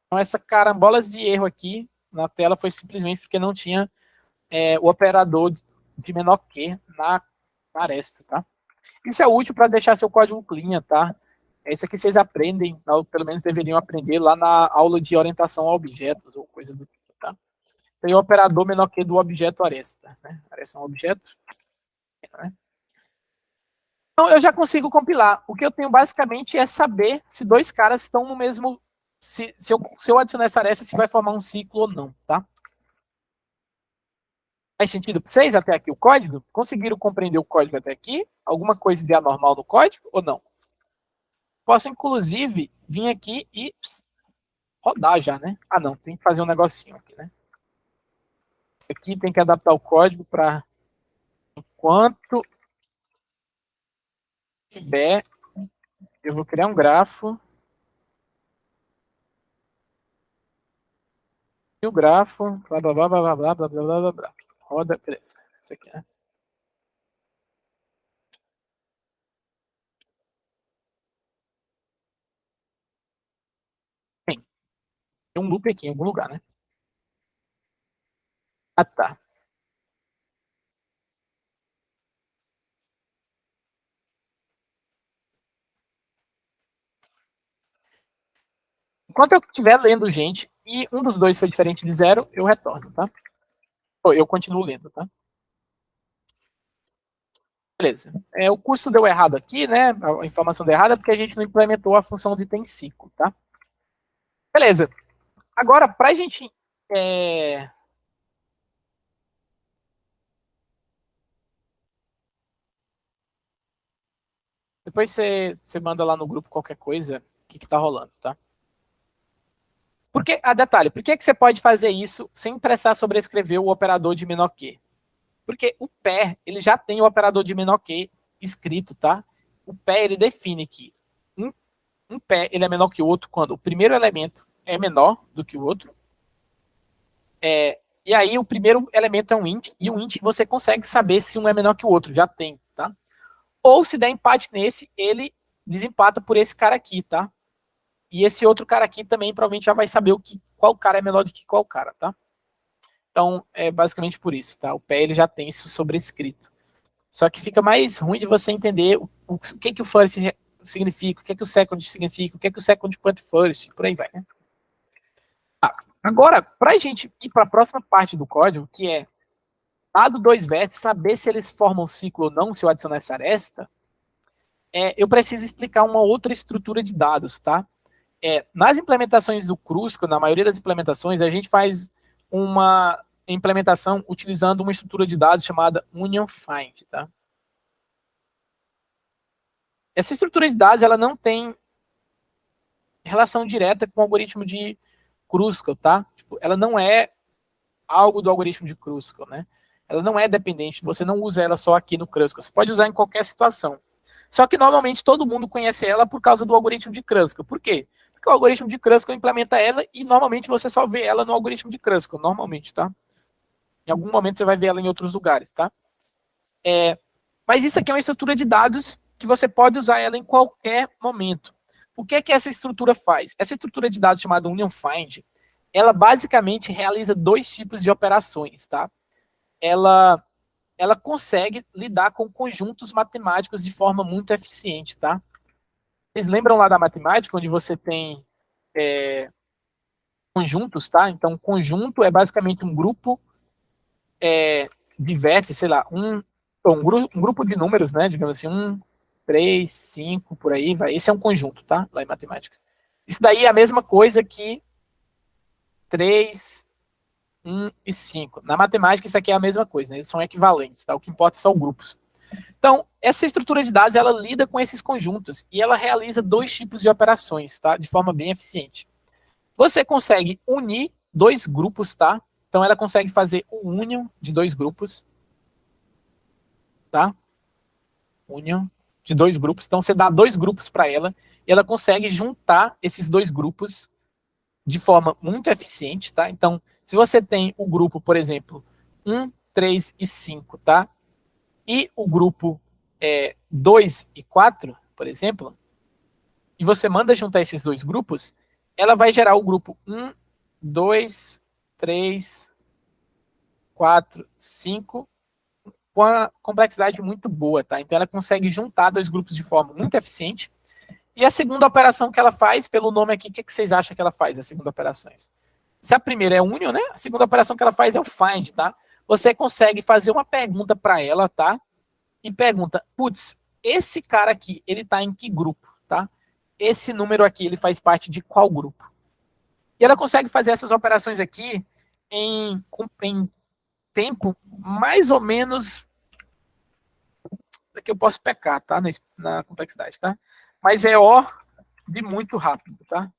Então, essa carambola de erro aqui na tela foi simplesmente porque não tinha o operador de menor que na aresta, tá? Isso é útil para deixar seu código clean, tá? Isso aqui vocês aprendem, ou pelo menos deveriam aprender lá na aula de orientação a objetos ou coisa do tipo, tá? Isso aí é o operador menor que do objeto aresta, né? Aresta é um objeto, né? Então, eu já consigo compilar. O que eu tenho basicamente é saber se dois caras estão no mesmo... Se eu adicionar essa aresta, se vai formar um ciclo ou não, tá? Faz sentido para vocês até aqui o código? Conseguiram compreender o código até aqui? Alguma coisa de anormal no código ou não? Posso, inclusive, vir aqui e rodar já, né? Ah, não. Tem que fazer um negocinho aqui, né? Isso aqui tem que adaptar o código para enquanto tiver... Eu vou criar um grafo. E o grafo, blá, blá, blá, blá, blá, blá, blá, blá, blá, blá. Roda, beleza. Isso aqui, né? Tem um loop aqui em algum lugar, né? Ah, tá. Enquanto eu estiver lendo gente e um dos dois foi diferente de 0, eu retorno, tá? Ou eu continuo lendo, tá? Beleza. O custo deu errado aqui, né? A informação deu errada porque a gente não implementou a função de tem ciclo, tá? Beleza. Agora, para a gente... Depois você manda lá no grupo qualquer coisa, o que tá rolando, tá? Porque, detalhe, por que você pode fazer isso sem precisar sobrescrever o operador de menor que? Porque o pair, ele já tem o operador de menor que escrito, tá? O pair, ele define que um pair, ele é menor que o outro quando o primeiro elemento é menor do que o outro. E aí o primeiro elemento é um int, e o int você consegue saber se um é menor que o outro, já tem, tá? Ou se der empate nesse, ele desempata por esse cara aqui, tá? E esse outro cara aqui também provavelmente já vai saber qual cara é menor do que qual cara, tá? Então, é basicamente por isso, tá? O pé ele já tem isso sobrescrito. Só que fica mais ruim de você entender o que o first significa, o que o second significa, o que o second point first, por aí vai, né? Agora, para a gente ir para a próxima parte do código, que é, dado dois vértices, saber se eles formam ciclo ou não, se eu adicionar essa aresta, eu preciso explicar uma outra estrutura de dados, tá? Nas implementações do Crusco, na maioria das implementações, a gente faz uma implementação utilizando uma estrutura de dados chamada Union Find, tá? Essa estrutura de dados, ela não tem relação direta com o algoritmo de Kruskal, tá? Tipo, ela não é algo do algoritmo de Kruskal, né? Ela não é dependente, você não usa ela só aqui no Kruskal, você pode usar em qualquer situação. Só que normalmente todo mundo conhece ela por causa do algoritmo de Kruskal. Por quê? Porque o algoritmo de Kruskal implementa ela e normalmente você só vê ela no algoritmo de Kruskal, normalmente, tá? Em algum momento você vai ver ela em outros lugares, tá? Mas isso aqui é uma estrutura de dados que você pode usar ela em qualquer momento. O que é que essa estrutura faz? Essa estrutura de dados chamada Union Find, ela basicamente realiza dois tipos de operações, tá? Ela consegue lidar com conjuntos matemáticos de forma muito eficiente, tá? Vocês lembram lá da matemática, onde você tem conjuntos, tá? Então, conjunto é basicamente um grupo de vértices, sei lá, um grupo de números, né? Digamos assim, 1, 3, 5, por aí, vai. Esse é um conjunto, tá? Lá em matemática. Isso daí é a mesma coisa que 3, 1 e 5. Na matemática, isso aqui é a mesma coisa, né? Eles são equivalentes, tá? O que importa são grupos. Então, essa estrutura de dados, ela lida com esses conjuntos e ela realiza dois tipos de operações, tá? De forma bem eficiente. Você consegue unir dois grupos, tá? Então, ela consegue fazer o union de dois grupos, tá? Union de dois grupos. Então, você dá dois grupos para ela e ela consegue juntar esses dois grupos de forma muito eficiente, tá? Então, se você tem o grupo, por exemplo, 1, 3 e 5, tá? E o grupo 2 e 4, por exemplo, e você manda juntar esses dois grupos, ela vai gerar o grupo 1, 2, 3, 4, 5, com uma complexidade muito boa, tá? Então ela consegue juntar dois grupos de forma muito eficiente. E a segunda operação que ela faz, pelo nome aqui, o que vocês acham que ela faz, a segunda operação? Se a primeira é union, né? A segunda operação que ela faz é o find, tá? Você consegue fazer uma pergunta para ela, tá? E pergunta, putz, esse cara aqui, ele tá em que grupo, tá? Esse número aqui, ele faz parte de qual grupo? E ela consegue fazer essas operações aqui em tempo mais ou menos... Daqui eu posso pecar, tá? Na complexidade, tá? Mas é O de muito rápido, tá?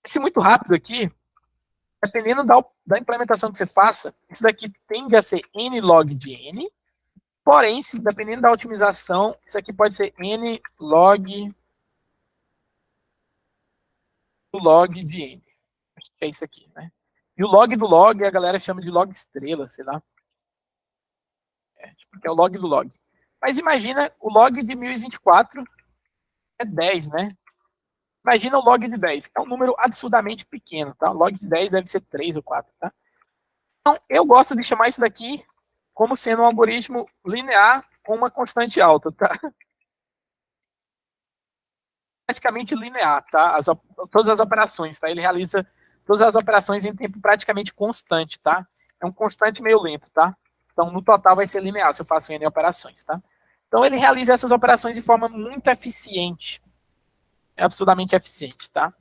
Esse muito rápido aqui, dependendo da implementação que você faça, isso daqui tende a ser n log de n, porém, dependendo da otimização, isso aqui pode ser n log do log de n. Acho que é isso aqui, né? E o log do log, a galera chama de log estrela, sei lá. Que é o log do log. Mas imagina, o log de 1024 é 10, né? Imagina o log de 10, que é um número absurdamente pequeno, tá? O log de 10 deve ser 3 ou 4, tá? Então, eu gosto de chamar isso daqui como sendo um algoritmo linear com uma constante alta, tá? Praticamente linear, tá? Todas as operações, tá? Ele realiza todas as operações em tempo praticamente constante, tá? É um constante meio lento, tá? Então, no total vai ser linear se eu faço N operações, tá? Então, ele realiza essas operações de forma muito eficiente. É absurdamente eficiente, tá?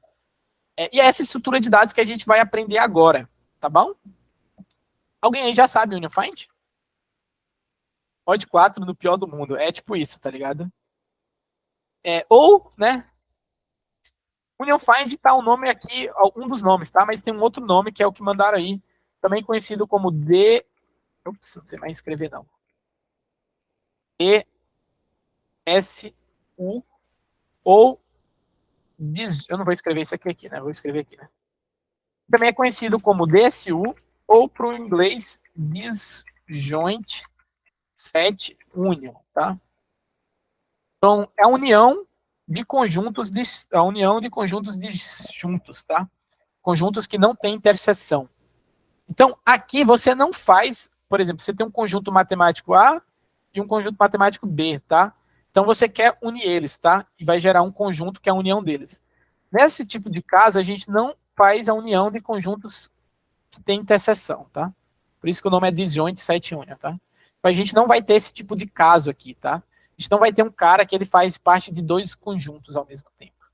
E é essa estrutura de dados que a gente vai aprender agora, tá bom? Alguém aí já sabe o Union Find? Odd 4 no pior do mundo. É tipo isso, tá ligado? Ou, né? Union Find tá o nome aqui, um dos nomes, tá? Mas tem um outro nome que é o que mandaram aí, também conhecido como Ups, não sei mais escrever, não. DSU ou eu não vou escrever isso aqui, né? Vou escrever aqui, né? Também é conhecido como DSU ou para o inglês Disjoint Set Union, tá? Então, é a união de conjuntos disjuntos, tá? Conjuntos que não têm interseção. Então, aqui você não faz, por exemplo, você tem um conjunto matemático A e um conjunto matemático B, tá? Então, você quer unir eles, tá? E vai gerar um conjunto que é a união deles. Nesse tipo de caso, a gente não faz a união de conjuntos que tem interseção, tá? Por isso que o nome é disjoint set union, tá? Então, a gente não vai ter esse tipo de caso aqui, tá? A gente não vai ter um cara que ele faz parte de dois conjuntos ao mesmo tempo.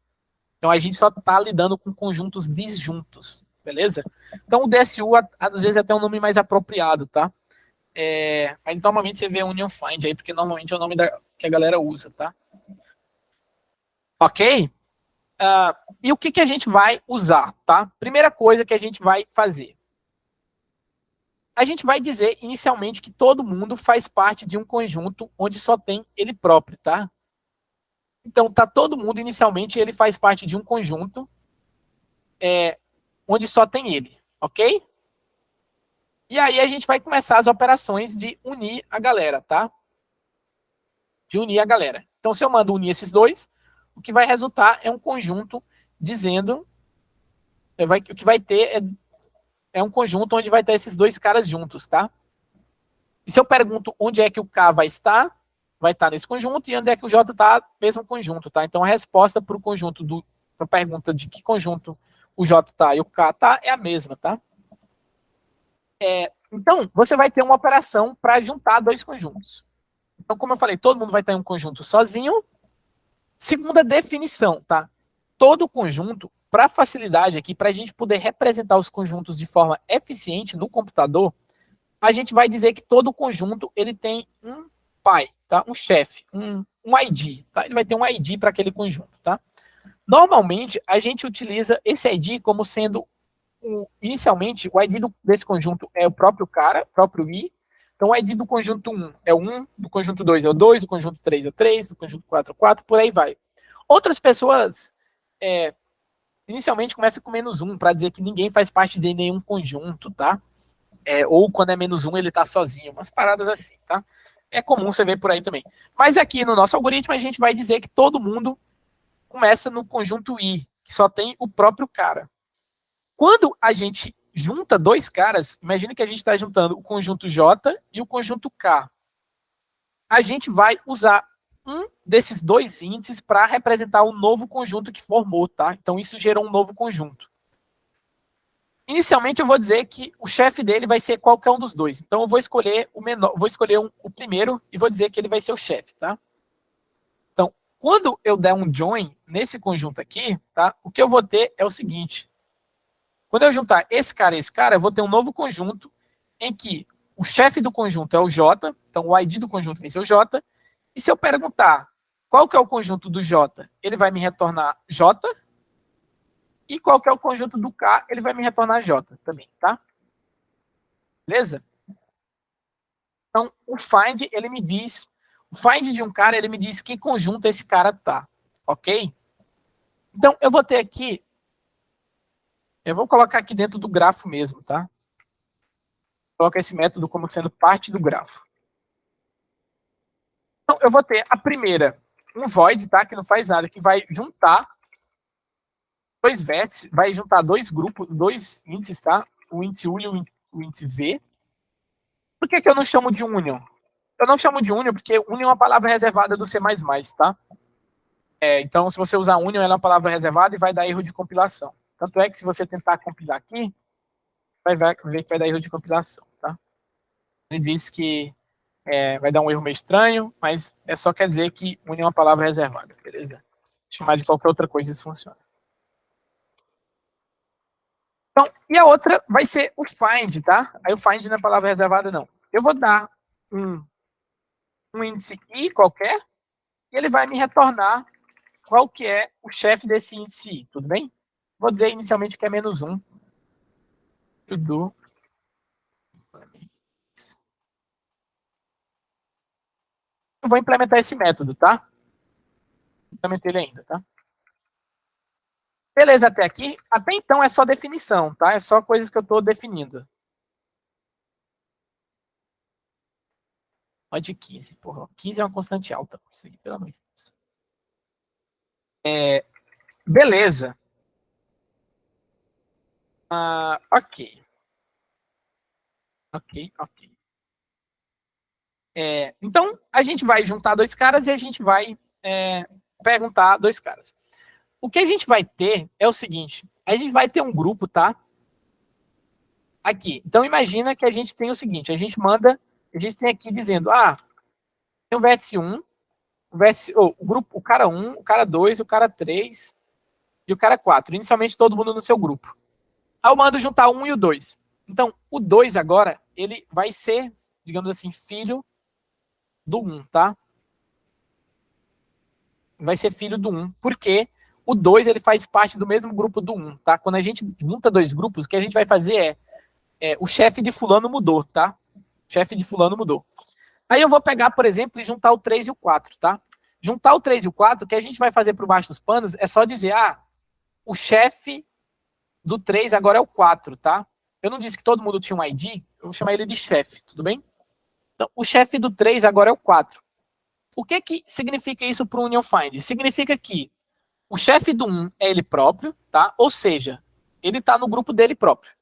Então, a gente só está lidando com conjuntos disjuntos, beleza? Então, o DSU, às vezes, é até um nome mais apropriado, tá? Mas, normalmente, você vê Union Find aí, porque normalmente é o nome que a galera usa, tá? Ok? E o que a gente vai usar, tá? Primeira coisa que a gente vai fazer. A gente vai dizer inicialmente que todo mundo faz parte de um conjunto onde só tem ele próprio, tá? Então, tá todo mundo, inicialmente, ele faz parte de um conjunto onde só tem ele, ok? E aí a gente vai começar as operações de unir a galera, tá? De unir a galera. Então, se eu mando unir esses dois, o que vai resultar é um conjunto dizendo... o que vai ter é um conjunto onde vai ter esses dois caras juntos, tá? E se eu pergunto onde é que o K vai estar nesse conjunto, e onde é que o J está, mesmo conjunto, tá? Então a resposta para o conjunto para a pergunta de que conjunto o J está e o K está é a mesma, tá? Então, você vai ter uma operação para juntar dois conjuntos. Então, como eu falei, todo mundo vai ter um conjunto sozinho. Segunda definição, tá? Todo conjunto, para facilidade aqui, para a gente poder representar os conjuntos de forma eficiente no computador, a gente vai dizer que todo conjunto ele tem um pai, tá? Um chefe, um ID, tá? Ele vai ter um ID para aquele conjunto, tá? Normalmente, a gente utiliza esse ID como sendo, inicialmente, o ID desse conjunto é o próprio cara, próprio I. Então, o ID do conjunto 1 é o 1, do conjunto 2 é o 2, do conjunto 3 é o 3, do conjunto 4 é o 4, por aí vai. Outras pessoas, inicialmente, começam com -1, para dizer que ninguém faz parte de nenhum conjunto, tá? Ou quando é -1, ele tá sozinho. Umas paradas assim, tá? É comum você ver por aí também. Mas aqui no nosso algoritmo, a gente vai dizer que todo mundo começa no conjunto I, que só tem o próprio cara. Quando a gente junta dois caras, imagina que a gente está juntando o conjunto J e o conjunto K. A gente vai usar um desses dois índices para representar o novo conjunto que formou, tá? Então isso gerou um novo conjunto. Inicialmente eu vou dizer que o chefe dele vai ser qualquer um dos dois. Então eu vou escolher o menor, vou escolher o primeiro e vou dizer que ele vai ser o chefe, tá? Então, quando eu der um join nesse conjunto aqui, tá? O que eu vou ter é o seguinte. Quando eu juntar esse cara e esse cara, eu vou ter um novo conjunto em que o chefe do conjunto é o J, então o ID do conjunto vai ser o J, e se eu perguntar qual que é o conjunto do J, ele vai me retornar J, e qual que é o conjunto do K, ele vai me retornar J também, tá? Beleza? Então, o find, ele me diz, o find de um cara, ele me diz que conjunto esse cara tá, ok? Então, eu vou ter aqui, eu vou colocar aqui dentro do grafo mesmo, tá? Coloca esse método como sendo parte do grafo. Então, eu vou ter a primeira, um void, tá? Que não faz nada, que vai juntar dois vértices, vai juntar dois grupos, dois índices, tá? O índice U e o índice V. Por que eu não chamo de union? Eu não chamo de union porque union é uma palavra reservada do C++, tá? Então, se você usar union, ela é uma palavra reservada e vai dar erro de compilação. Tanto é que se você tentar compilar aqui, vai ver que vai dar erro de compilação, tá? Ele diz que vai dar um erro meio estranho, mas só quer dizer que union é uma palavra reservada, beleza? Chamar de qualquer outra coisa, isso funciona. Então, e a outra vai ser o find, tá? Aí o find não é palavra reservada, não. Eu vou dar um índice i qualquer, e ele vai me retornar qual que é o chefe desse índice i, tudo bem? Vou dizer inicialmente que é -1. Tudo. Eu vou implementar esse método, tá? Implementei ele ainda, tá? Beleza, até aqui. Até então é só definição, tá? É só coisas que eu estou definindo. Ó de 15. Porra, 15 é uma constante alta. Isso aqui, pelo amor de Deus. Beleza. Ok. Ok. Então, a gente vai juntar dois caras e a gente vai perguntar dois caras. O que a gente vai ter é o seguinte. A gente vai ter um grupo, tá? Aqui. Então, imagina que a gente tem o seguinte. A gente tem aqui dizendo, tem o vértice 1, o grupo, o cara 1, o cara 2, o cara 3 e o cara 4. Inicialmente, todo mundo no seu grupo. Aí eu mando juntar o 1 e o 2. Então, o 2 agora, ele vai ser, digamos assim, filho do 1, tá? vai ser filho do 1, porque o 2 ele faz parte do mesmo grupo do 1, tá? Quando a gente junta dois grupos, o que a gente vai fazer o chefe de fulano mudou, tá? O chefe de fulano mudou. Aí eu vou pegar, por exemplo, e juntar o 3 e o 4, tá? Juntar o 3 e o 4, o que a gente vai fazer por baixo dos panos é só dizer, o chefe do 3 agora é o 4, tá? Eu não disse que todo mundo tinha um ID, eu vou chamar ele de chefe, tudo bem? Então, o chefe do 3 agora é o 4. O que significa isso para o Union Find? Significa que o chefe do 1 é ele próprio, tá? Ou seja, ele está no grupo dele próprio.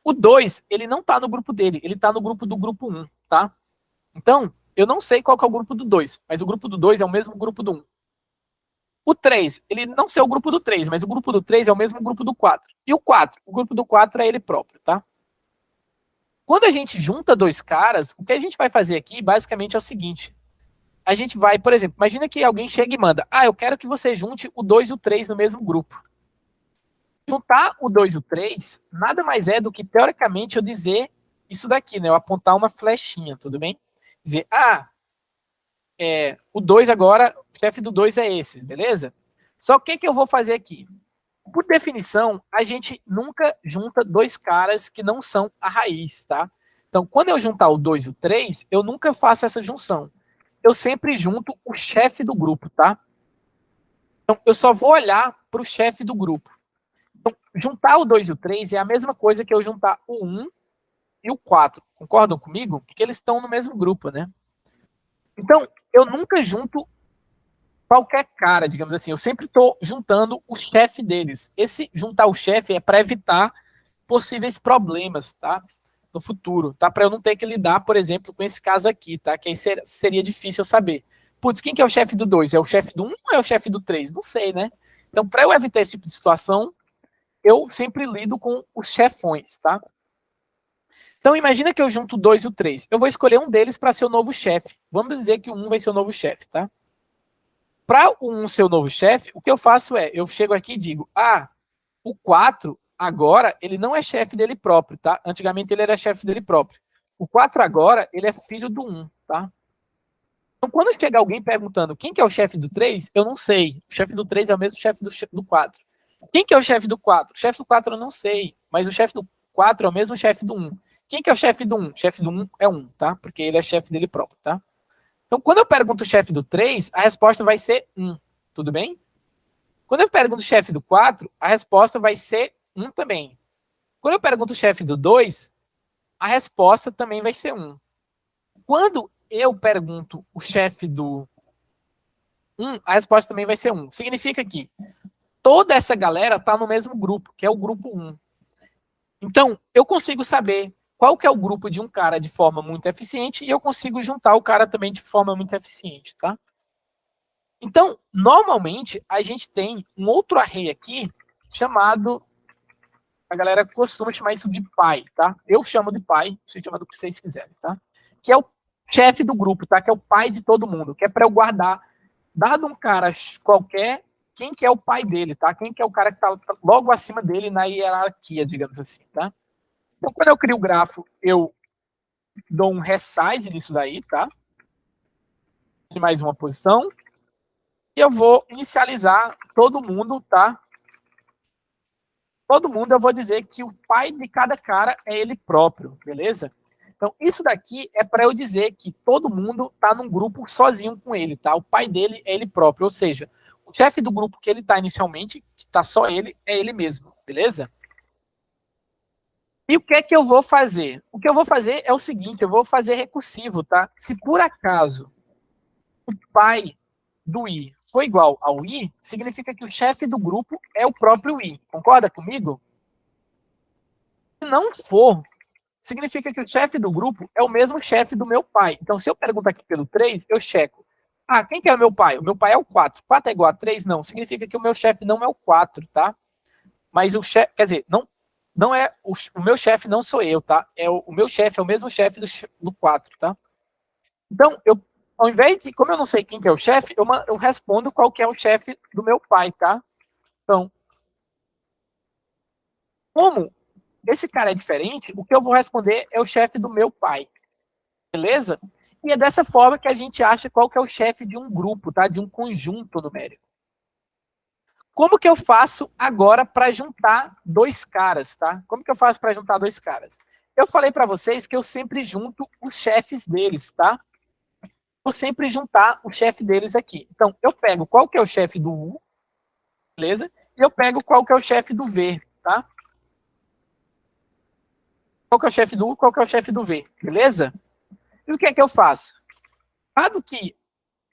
O 2, ele não está no grupo dele, ele está no grupo do grupo 1, tá? Então, eu não sei qual que é o grupo do 2, mas o grupo do 2 é o mesmo grupo do 1. O 3, ele não sei o grupo do 3, mas o grupo do 3 é o mesmo grupo do 4. E o 4, o grupo do 4 é ele próprio, tá? Quando a gente junta dois caras, o que a gente vai fazer aqui, basicamente, é o seguinte. A gente vai, por exemplo, imagina que alguém chega e manda, eu quero que você junte o 2 e o 3 no mesmo grupo. Juntar o 2 e o 3 nada mais é do que, teoricamente, eu dizer isso daqui, né? Eu apontar uma flechinha, tudo bem? Dizer, o 2 agora, o chefe do 2 é esse, beleza? Só que o que eu vou fazer aqui? Por definição, a gente nunca junta dois caras que não são a raiz, tá? Então, quando eu juntar o 2 e o 3, eu nunca faço essa junção. Eu sempre junto o chefe do grupo, tá? Então, eu só vou olhar para o chefe do grupo. Então, juntar o 2 e o 3 é a mesma coisa que eu juntar o 1 e o 4. Concordam comigo? Porque eles estão no mesmo grupo, né? Então, eu nunca junto qualquer cara, digamos assim. Eu sempre estou juntando o chefe deles. Esse juntar o chefe é para evitar possíveis problemas, tá? No futuro, tá? Para eu não ter que lidar, por exemplo, com esse caso aqui, tá? Que aí seria difícil eu saber. Putz, quem que é o chefe do 2? É o chefe do 1 ou é o chefe do 3? Não sei, né? Então, para eu evitar esse tipo de situação, eu sempre lido com os chefões, tá? Então, imagina que eu junto o 2 e o 3. Eu vou escolher um deles para ser o novo chefe. Vamos dizer que o 1 vai ser o novo chefe, tá? Para o 1 ser o novo chefe, o que eu faço eu chego aqui e digo, o 4 agora, ele não é chefe dele próprio, tá? Antigamente ele era chefe dele próprio. O 4 agora, ele é filho do 1, tá? Então, quando chega alguém perguntando quem que é o chefe do 3, eu não sei. O chefe do 3 é o mesmo chefe do 4. Quem que é o chefe do 4? O chefe do 4 eu não sei, mas o chefe do 4 é o mesmo chefe do 1. Quem que é o chefe do 1? O chefe do 1 é 1, tá? Porque ele é chefe dele próprio, tá? Então, quando eu pergunto o chefe do 3, a resposta vai ser 1, tudo bem? Quando eu pergunto o chefe do 4, a resposta vai ser 1 também. Quando eu pergunto o chefe do 2, a resposta também vai ser 1. Quando eu pergunto o chefe do 1, a resposta também vai ser 1. Significa que toda essa galera está no mesmo grupo, que é o grupo 1. Então, eu consigo saber qual que é o grupo de um cara de forma muito eficiente e eu consigo juntar o cara também de forma muito eficiente, tá? Então, normalmente, a gente tem um outro array aqui chamado, a galera costuma chamar isso de pai, tá? Eu chamo de pai, você chama do que vocês quiserem, tá? Que é o chefe do grupo, tá? Que é o pai de todo mundo, que é para eu guardar, dado um cara qualquer, quem que é o pai dele, tá? Quem que é o cara que tá logo acima dele na hierarquia, digamos assim, tá? Então, quando eu crio o grafo, eu dou um resize nisso daí, tá? De mais uma posição. E eu vou inicializar todo mundo, tá? Todo mundo eu vou dizer que o pai de cada cara é ele próprio, beleza? Então, isso daqui é para eu dizer que todo mundo tá num grupo sozinho com ele, tá? O pai dele é ele próprio, ou seja, o chefe do grupo que ele tá inicialmente, que tá só ele, é ele mesmo, beleza? E o que é que eu vou fazer? O que eu vou fazer é o seguinte, eu vou fazer recursivo, tá? Se por acaso o pai do I for igual ao I, significa que o chefe do grupo é o próprio I. Concorda comigo? Se não for, significa que o chefe do grupo é o mesmo chefe do meu pai. Então, se eu pergunto aqui pelo 3, eu checo. Quem que é o meu pai? O meu pai é o 4. 4 é igual a 3? Não. Significa que o meu chefe não é o 4, tá? Mas o chefe, quer dizer, não é o meu chefe não sou eu, tá? O meu chefe é o mesmo chefe do 4, tá? Então, ao invés de, como eu não sei quem que é o chefe, eu respondo qual que é o chefe do meu pai, tá? Então, como esse cara é diferente, o que eu vou responder é o chefe do meu pai. Beleza? E é dessa forma que a gente acha qual que é o chefe de um grupo, tá? De um conjunto numérico. Como que eu faço agora para juntar dois caras, tá? Como que eu faço para juntar dois caras? Eu falei para vocês que eu sempre junto os chefes deles, tá? Vou sempre juntar o chefe deles aqui. Então, eu pego qual que é o chefe do U, beleza? E eu pego qual que é o chefe do V, tá? Qual que é o chefe do U, qual que é o chefe do V, beleza? E o que é que eu faço? Dado que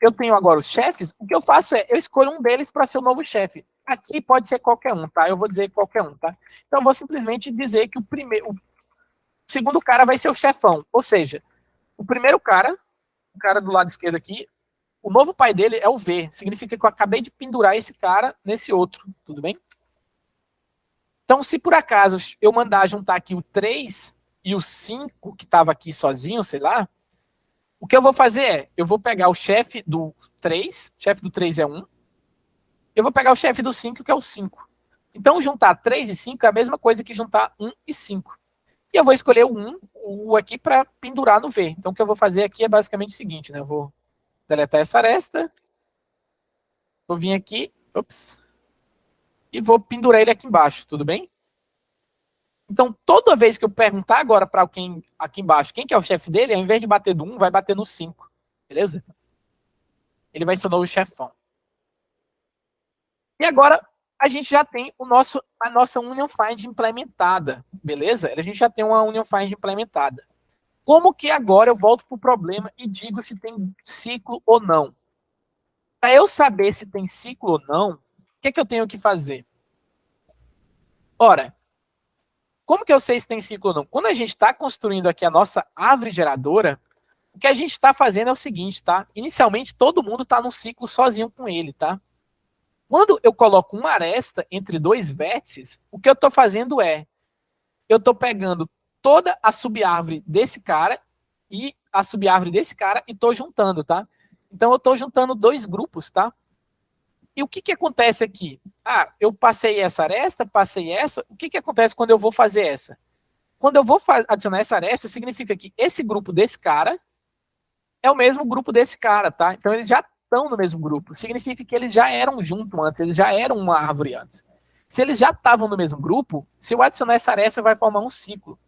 eu tenho agora os chefes, o que eu faço é, eu escolho um deles para ser o novo chefe. Aqui pode ser qualquer um, tá? Eu vou dizer qualquer um, tá? Então, eu vou simplesmente dizer que o segundo cara vai ser o chefão. Ou seja, o primeiro cara, o cara do lado esquerdo aqui, o novo pai dele é o V. Significa que eu acabei de pendurar esse cara nesse outro, tudo bem? Então, se por acaso eu mandar juntar aqui o 3 e o 5, que estava aqui sozinho, sei lá, o que eu vou fazer é, eu vou pegar o chefe do 3, o chefe do 3 é 1, eu vou pegar o chefe do 5, que é o 5. Então, juntar 3 e 5 é a mesma coisa que juntar 1 e 5. E eu vou escolher o 1, o U aqui, para pendurar no V. Então, o que eu vou fazer aqui é basicamente o seguinte, né? Eu vou deletar essa aresta, vou vir aqui, e vou pendurar ele aqui embaixo, tudo bem? Então, toda vez que eu perguntar agora para alguém aqui embaixo quem que é o chefe dele, ao invés de bater no 1, vai bater no 5, beleza? Ele vai ser o novo chefão. E agora, a gente já tem a nossa Union Find implementada, beleza? A gente já tem uma Union Find implementada. Como que agora eu volto para o problema e digo se tem ciclo ou não? Para eu saber se tem ciclo ou não, o que é que eu tenho que fazer? Ora, como que eu sei se tem ciclo ou não? Quando a gente está construindo aqui a nossa árvore geradora, o que a gente está fazendo é o seguinte, tá? Inicialmente, todo mundo está num ciclo sozinho com ele, tá? Quando eu coloco uma aresta entre dois vértices, o que eu estou fazendo é, eu estou pegando toda a subárvore desse cara e a subárvore desse cara e estou juntando, tá? Então, eu estou juntando dois grupos, tá? E o que que acontece aqui? Ah, eu passei essa aresta, passei essa. O que que acontece quando eu vou fazer essa? Quando eu vou adicionar essa aresta, significa que esse grupo desse cara é o mesmo grupo desse cara, tá? Então eles já estão no mesmo grupo. Significa que eles já eram juntos antes, eles já eram uma árvore antes. Se eles já estavam no mesmo grupo, se eu adicionar essa aresta, vai formar um ciclo.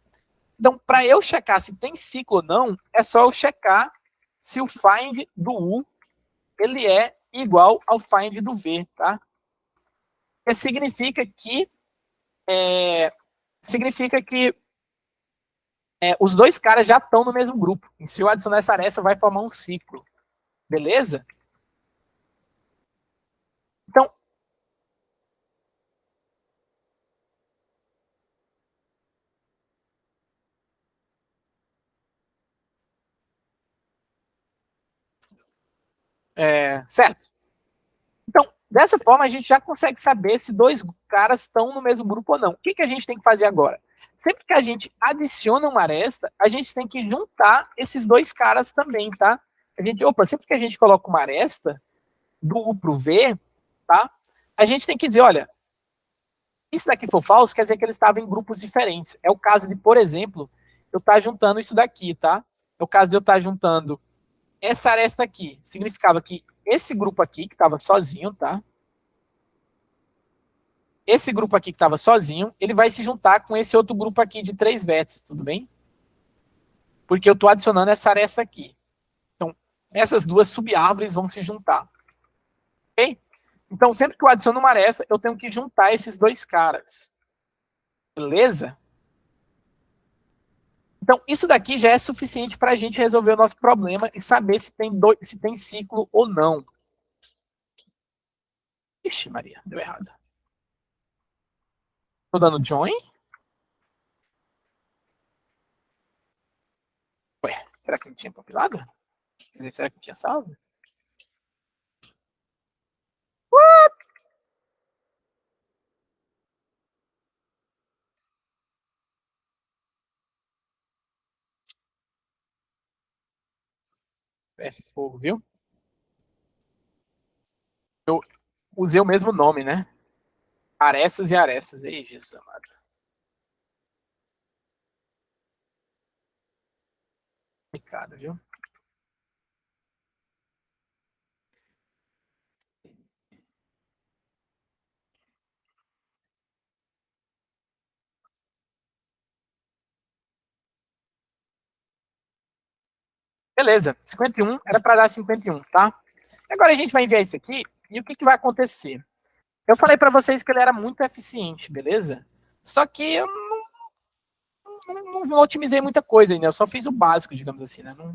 Então, para eu checar se tem ciclo ou não, é só eu checar se o find do U ele é igual ao find do V, tá? Que significa que os dois caras já estão no mesmo grupo. E se eu adicionar essa aresta, vai formar um ciclo. Beleza? Então, certo? Então, dessa forma, a gente já consegue saber se dois caras estão no mesmo grupo ou não. O que, que a gente tem que fazer agora? Sempre que a gente adiciona uma aresta, a gente tem que juntar esses dois caras também, tá? Sempre que a gente coloca uma aresta, do U pro V, tá? A gente tem que dizer, olha, se isso daqui for falso, quer dizer que eles estavam em grupos diferentes. É o caso de, por exemplo, eu estar juntando isso daqui, tá? É o caso de eu estar juntando essa aresta aqui. Significava que esse grupo aqui, que estava sozinho, tá? Esse grupo aqui que estava sozinho, ele vai se juntar com esse outro grupo aqui de 3 vértices, tudo bem? Porque eu estou adicionando essa aresta aqui. Então, essas duas subárvores vão se juntar. Ok? Então, sempre que eu adiciono uma aresta, eu tenho que juntar esses dois caras. Beleza? Então, isso daqui já é suficiente para a gente resolver o nosso problema e saber se tem ciclo ou não. Ixi, Maria, deu errado. Tô dando join? Ué, será que não tinha compilado? Quer dizer, será que não tinha salvo? What? É fogo, viu? Eu usei o mesmo nome, né? Arestas e arestas. Ei, Jesus amado. Complicado, viu? Beleza, 51 era para dar 51, tá? Agora a gente vai enviar isso aqui, e o que vai acontecer? Eu falei para vocês que ele era muito eficiente, beleza? Só que eu não otimizei muita coisa ainda, eu só fiz o básico, digamos assim, né? Não,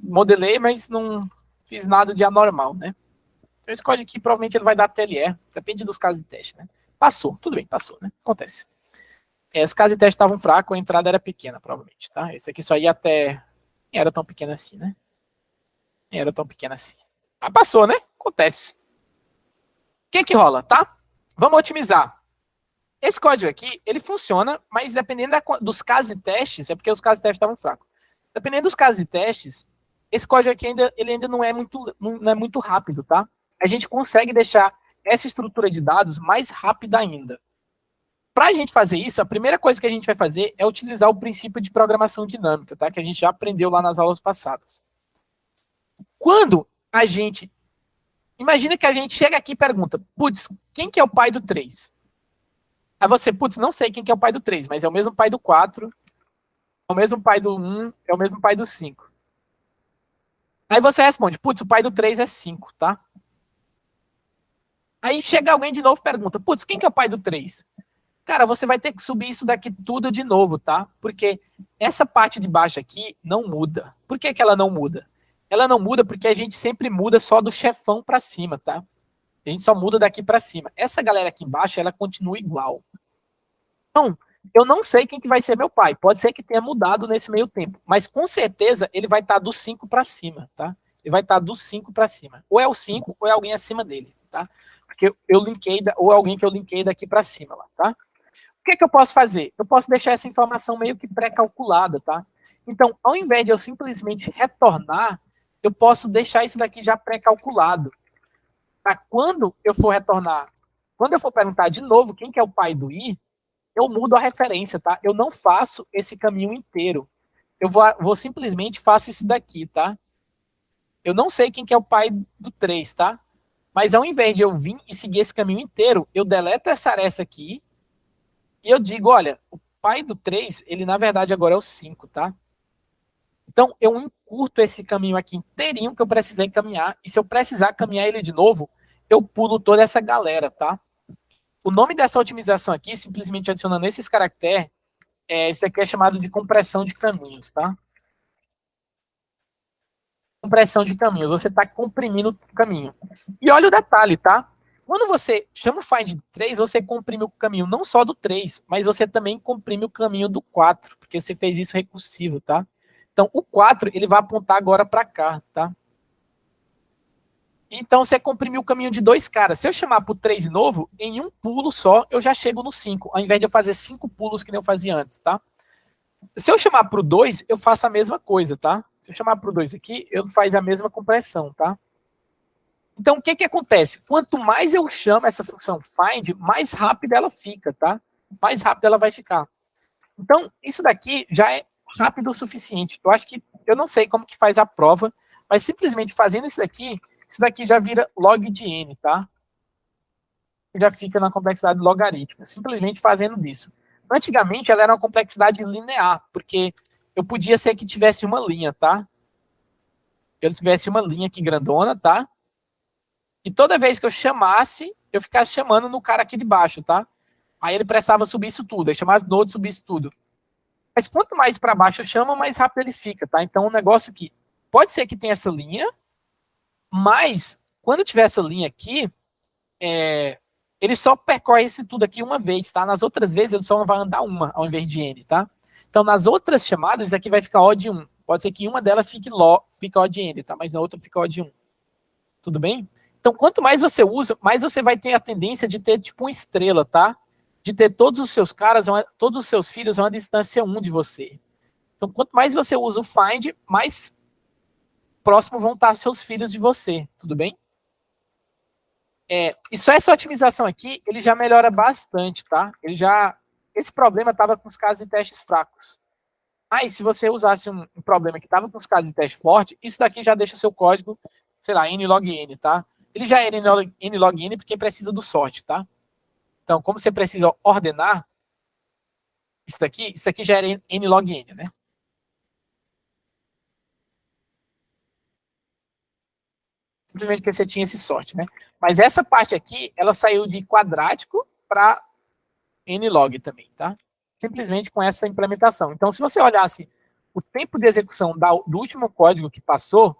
modelei, mas não fiz nada de anormal, né? Então esse código aqui provavelmente ele vai dar TLE, depende dos casos de teste, né? Passou, tudo bem, passou, né? Acontece. Os casos de teste estavam fracos, a entrada era pequena, provavelmente, tá? Esse aqui só ia até... Nem era tão pequeno assim, né? Nem era tão pequeno assim. Mas passou, né? Acontece. O que rola, tá? Vamos otimizar. Esse código aqui, ele funciona, mas dependendo dos casos de testes, é porque os casos de testes estavam fracos. Dependendo dos casos de testes, esse código aqui ele ainda não é muito rápido, tá? A gente consegue deixar essa estrutura de dados mais rápida ainda. Para a gente fazer isso, a primeira coisa que a gente vai fazer é utilizar o princípio de programação dinâmica, tá? Que a gente já aprendeu lá nas aulas passadas. Quando a gente... Imagina que a gente chega aqui e pergunta, putz, quem que é o pai do 3? Aí você, putz, não sei quem que é o pai do 3, mas é o mesmo pai do 4, é o mesmo pai do 1, é o mesmo pai do 5. Aí você responde, putz, o pai do 3 é 5, tá? Aí chega alguém de novo e pergunta, putz, quem que é o pai do 3? Cara, você vai ter que subir isso daqui tudo de novo, tá? Porque essa parte de baixo aqui não muda. Por que ela não muda? Ela não muda porque a gente sempre muda só do chefão para cima, tá? A gente só muda daqui para cima. Essa galera aqui embaixo, ela continua igual. Então, eu não sei quem que vai ser meu pai. Pode ser que tenha mudado nesse meio tempo. Mas com certeza ele vai estar do 5 para cima, tá? Ele vai estar do 5 para cima. Ou é o 5 ou é alguém acima dele, tá? Porque eu linkei, ou alguém que eu linkei daqui para cima lá, tá? O que eu posso fazer? Eu posso deixar essa informação meio que pré-calculada, tá? Então, ao invés de eu simplesmente retornar, eu posso deixar isso daqui já pré-calculado. Tá? Quando eu for retornar, quando eu for perguntar de novo quem que é o pai do I, eu mudo a referência, tá? Eu não faço esse caminho inteiro. Eu vou simplesmente faço isso daqui, tá? Eu não sei quem que é o pai do 3, tá? Mas ao invés de eu vir e seguir esse caminho inteiro, eu deleto essa aresta aqui e eu digo, olha, o pai do 3, ele na verdade agora é o 5, tá? Então eu encurto esse caminho aqui inteirinho que eu precisei caminhar, e se eu precisar caminhar ele de novo, eu pulo toda essa galera, tá? O nome dessa otimização aqui, simplesmente adicionando esses caracteres, esse aqui é chamado de compressão de caminhos, tá? Compressão de caminhos, você está comprimindo o caminho. E olha o detalhe, tá? Quando você chama o find 3, você comprime o caminho não só do 3, mas você também comprime o caminho do 4, porque você fez isso recursivo, tá? Então, o 4, ele vai apontar agora para cá, tá? Então, você comprimiu o caminho de 2 caras. Se eu chamar para o 3 de novo, em um pulo só, eu já chego no 5, ao invés de eu fazer 5 pulos que nem eu fazia antes, tá? Se eu chamar para o 2, eu faço a mesma coisa, tá? Se eu chamar para o 2 aqui, eu faço a mesma compressão, tá? Então, o que acontece? Quanto mais eu chamo essa função find, mais rápida ela fica, tá? Mais rápida ela vai ficar. Então, isso daqui já é rápido o suficiente. Eu acho que, eu não sei como que faz a prova, mas simplesmente fazendo isso daqui já vira log de n, tá? Já fica na complexidade logarítmica, simplesmente fazendo isso. Antigamente, ela era uma complexidade linear, porque eu podia ser que tivesse uma linha, tá? Eu tivesse uma linha aqui grandona, tá? E toda vez que eu chamasse, eu ficasse chamando no cara aqui de baixo, tá? Aí ele precisava subir isso tudo, aí chamava de novo, subir isso tudo. Mas quanto mais para baixo eu chamo, mais rápido ele fica, tá? Então, um negócio que pode ser que tenha essa linha, mas quando tiver essa linha aqui, ele só percorre isso tudo aqui uma vez, tá? Nas outras vezes, ele só vai andar uma, ao invés de n, tá? Então, nas outras chamadas, isso aqui vai ficar O de 1. Pode ser que uma delas fique O de n, tá? Mas na outra fica O de 1. Tudo bem? Então, quanto mais você usa, mais você vai ter a tendência de ter, tipo, uma estrela, tá? De ter todos os seus caras, todos os seus filhos a uma distância 1 de você. Então, quanto mais você usa o find, mais próximo vão estar seus filhos de você. Tudo bem? E só essa otimização aqui, ele já melhora bastante, tá? Esse problema estava com os casos de testes fracos. Aí, se você usasse um problema que estava com os casos de teste forte, isso daqui já deixa o seu código, sei lá, n log n, tá? Ele já é n log n porque precisa do sort, tá? Então, como você precisa ordenar, isso daqui já era n log n, né? simplesmente porque você tinha esse sorte, né? Mas essa parte aqui, ela saiu de quadrático para nlog também, tá? Simplesmente com essa implementação. Então, se você olhasse o tempo de execução do último código que passou,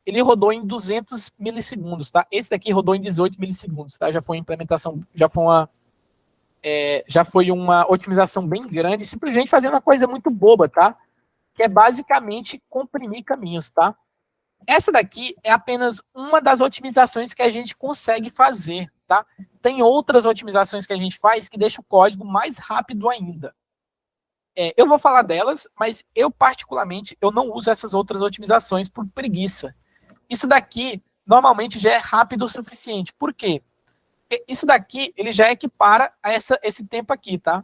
ele rodou em 200 milissegundos, tá? Esse daqui rodou em 18 milissegundos, tá? Já foi uma implementação, já foi uma otimização bem grande, simplesmente fazendo uma coisa muito boba, tá? Que é basicamente comprimir caminhos, tá? Essa daqui é apenas uma das otimizações que a gente consegue fazer, tá? Tem outras otimizações que a gente faz que deixam o código mais rápido ainda. Eu vou falar delas, mas eu particularmente eu não uso essas outras otimizações por preguiça. Isso daqui normalmente já é rápido o suficiente. Por quê? Porque isso daqui ele já equipara a esse tempo aqui, tá?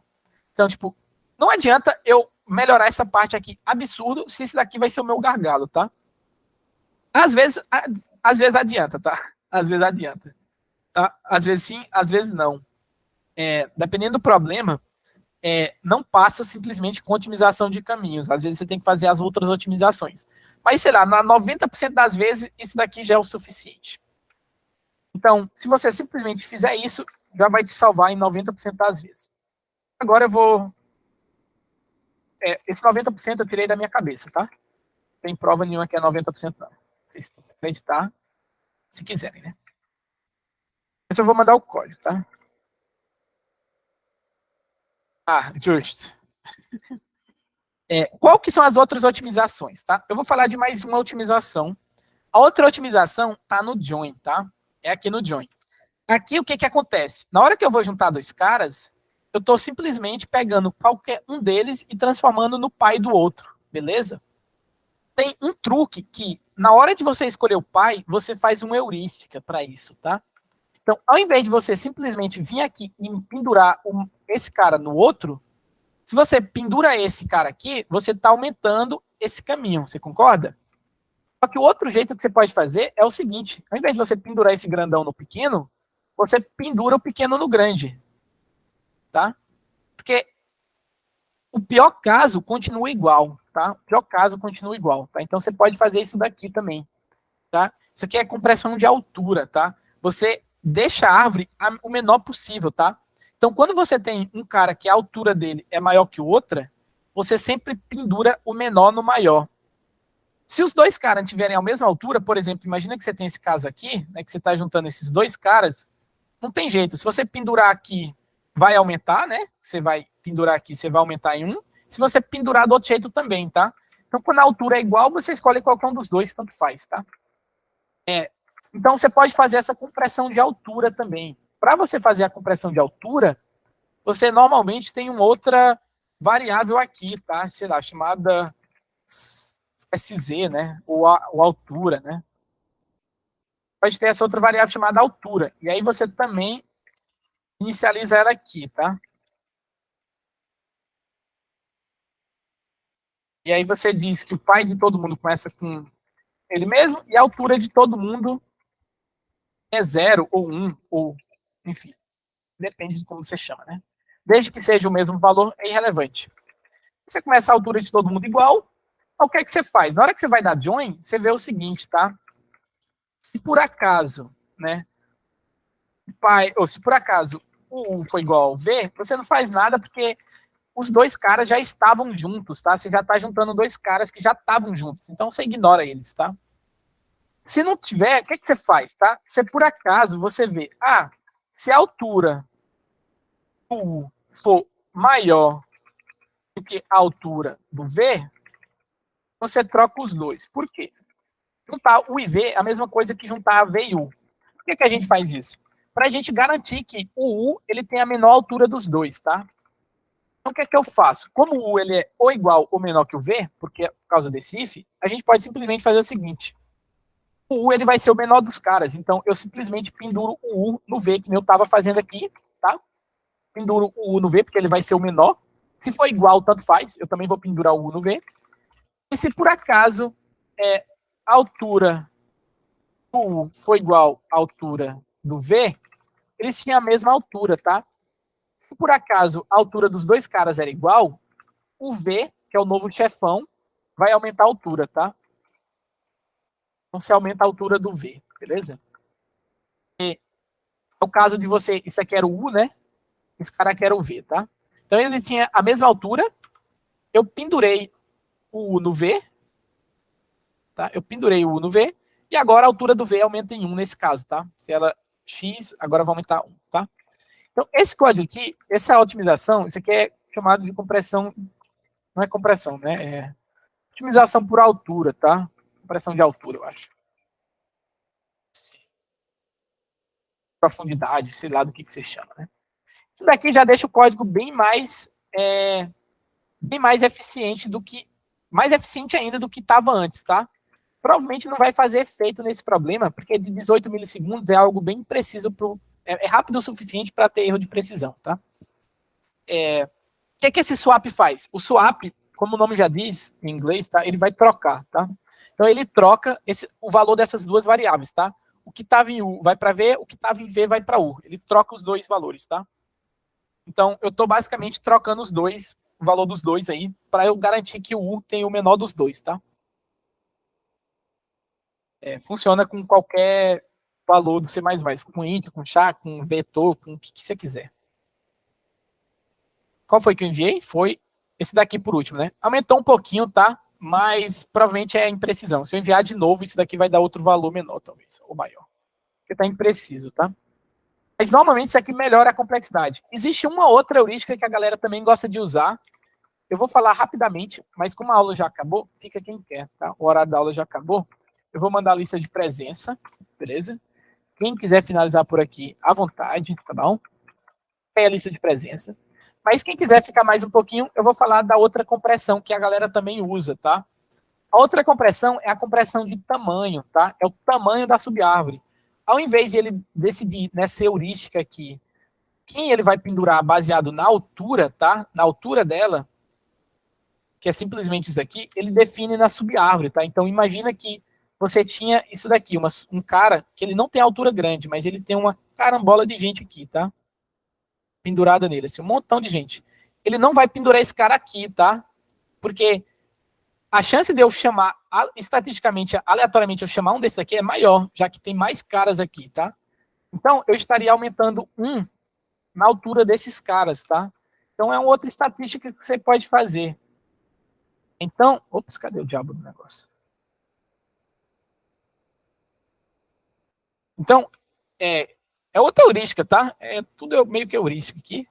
Então, tipo, não adianta eu melhorar essa parte aqui absurdo se esse daqui vai ser o meu gargalo, tá? Às vezes adianta, tá? Às vezes adianta. Tá? Às vezes sim, às vezes não. Dependendo do problema, não passa simplesmente com otimização de caminhos. Às vezes você tem que fazer as outras otimizações. Mas, sei lá, na 90% das vezes, isso daqui já é o suficiente. Então, se você simplesmente fizer isso, já vai te salvar em 90% das vezes. Agora eu vou... esse 90% eu tirei da minha cabeça, tá? Não tem prova nenhuma que é 90% não. Vocês têm que acreditar se quiserem, né? Mas eu vou mandar o código, tá? Justo. Qual que são as outras otimizações, tá? Eu vou falar de mais uma otimização. A outra otimização tá no join, tá? É aqui no join. Aqui o que acontece? Na hora que eu vou juntar dois caras, eu tô simplesmente pegando qualquer um deles e transformando no pai do outro, beleza? Tem um truque que, na hora de você escolher o pai, você faz uma heurística para isso, tá? Então, ao invés de você simplesmente vir aqui e pendurar esse cara no outro, se você pendura esse cara aqui, você está aumentando esse caminho, você concorda? Só que o outro jeito que você pode fazer é o seguinte, ao invés de você pendurar esse grandão no pequeno, você pendura o pequeno no grande, tá? Porque o pior caso continua igual, tá? O pior caso continua igual, tá? Então você pode fazer isso daqui também, tá? Isso aqui é compressão de altura, tá? Você deixa a árvore o menor possível, tá? Então, quando você tem um cara que a altura dele é maior que outra, você sempre pendura o menor no maior. Se os dois caras tiverem a mesma altura, por exemplo, imagina que você tem esse caso aqui, né, que você está juntando esses dois caras, não tem jeito. Se você pendurar aqui, vai aumentar, né? Você vai pendurar aqui, você vai aumentar em 1. Se você pendurar do outro jeito também, tá? Então, quando a altura é igual, você escolhe qualquer um dos dois, tanto faz, tá? Então, você pode fazer essa compressão de altura também. Para você fazer a compressão de altura, você normalmente tem uma outra variável aqui, tá? Sei lá, chamada SZ, né? Ou altura, né? Pode ter essa outra variável chamada altura. E aí você também inicializa ela aqui, tá? E aí você diz que o pai de todo mundo começa com ele mesmo e a altura de todo mundo é 0 ou 1, ou enfim. Depende de como você chama, né? Desde que seja o mesmo valor, é irrelevante. Você começa a altura de todo mundo igual, o que é que você faz? Na hora que você vai dar join, você vê o seguinte, tá? Se por acaso, né, se por acaso o U foi igual ao V, você não faz nada porque os dois caras já estavam juntos, tá? Você já tá juntando dois caras que já estavam juntos, então você ignora eles, tá? Se não tiver, o que é que você faz, tá? Se por acaso você vê, se a altura do U for maior do que a altura do V, você troca os dois. Por quê? Juntar U e V é a mesma coisa que juntar V e U. Por que a gente faz isso? Para a gente garantir que o U ele tem a menor altura dos dois, tá? Então o que é que eu faço? Como o U ele é ou igual ou menor que o V, porque por causa desse if, a gente pode simplesmente fazer o seguinte. O U ele vai ser o menor dos caras, então eu simplesmente penduro o U no V, que eu estava fazendo aqui, tá? Penduro o U no V, porque ele vai ser o menor. Se for igual, tanto faz, eu também vou pendurar o U no V. E se por acaso a altura do U for igual à altura do V, eles tinham a mesma altura, tá? Se por acaso a altura dos dois caras era igual, o V, que é o novo chefão, vai aumentar a altura, tá? Então você aumenta a altura do V, beleza? E é o caso de você, isso aqui era o U, né? Esse cara aqui era o V, tá? Então ele tinha a mesma altura, eu pendurei o U no V, tá? Eu pendurei o U no V, e agora a altura do V aumenta em 1 nesse caso, tá? Se ela X, agora vai aumentar 1, tá? Então, esse código aqui, essa otimização, isso aqui é chamado de compressão, não é compressão, né? É otimização por altura, tá? Compressão de altura, eu acho. Profundidade, sei lá do que você chama, né? Isso daqui já deixa o código bem mais eficiente do que, mais eficiente ainda do que estava antes, tá? Provavelmente não vai fazer efeito nesse problema, porque de 18 milissegundos é algo bem preciso, é rápido o suficiente para ter erro de precisão, tá? O que esse swap faz? O swap, como o nome já diz em inglês, tá? Ele vai trocar, tá? Então ele troca o valor dessas duas variáveis, tá? O que estava em U vai para V, o que estava em V vai para U. Ele troca os dois valores, tá? Então eu estou basicamente trocando os dois, o valor dos dois aí, para eu garantir que o U tem o menor dos dois, tá? Funciona com qualquer valor do C++, com int, com char, com vetor, com o que você quiser. Qual foi que eu enviei? Foi esse daqui por último, né? Aumentou um pouquinho, tá? Mas provavelmente é imprecisão. Se eu enviar de novo, isso daqui vai dar outro valor menor, talvez, ou maior. Porque tá impreciso, tá? Mas normalmente isso aqui melhora a complexidade. Existe uma outra heurística que a galera também gosta de usar. Eu vou falar rapidamente, mas como a aula já acabou, fica quem quer, tá? O horário da aula já acabou. Eu vou mandar a lista de presença, beleza? Quem quiser finalizar por aqui, à vontade, tá bom? É a lista de presença. Mas quem quiser ficar mais um pouquinho, eu vou falar da outra compressão que a galera também usa, tá? A outra compressão é a compressão de tamanho, tá? É o tamanho da subárvore. Ao invés de ele decidir nessa heurística aqui, quem ele vai pendurar baseado na altura, tá? Na altura dela, que é simplesmente isso daqui, ele define na subárvore, tá? Então imagina que você tinha isso daqui, um cara que ele não tem altura grande, mas ele tem uma carambola de gente aqui, tá? Pendurada nele, assim, um montão de gente. Ele não vai pendurar esse cara aqui, tá? Porque a chance de eu chamar, estatisticamente, aleatoriamente, eu chamar um desses aqui é maior, já que tem mais caras aqui, tá? Então, eu estaria aumentando na altura desses caras, tá? Então, é uma outra estatística que você pode fazer. Então, ops, cadê o diabo do negócio? Então, é outra heurística, tá? Tudo meio que heurística aqui.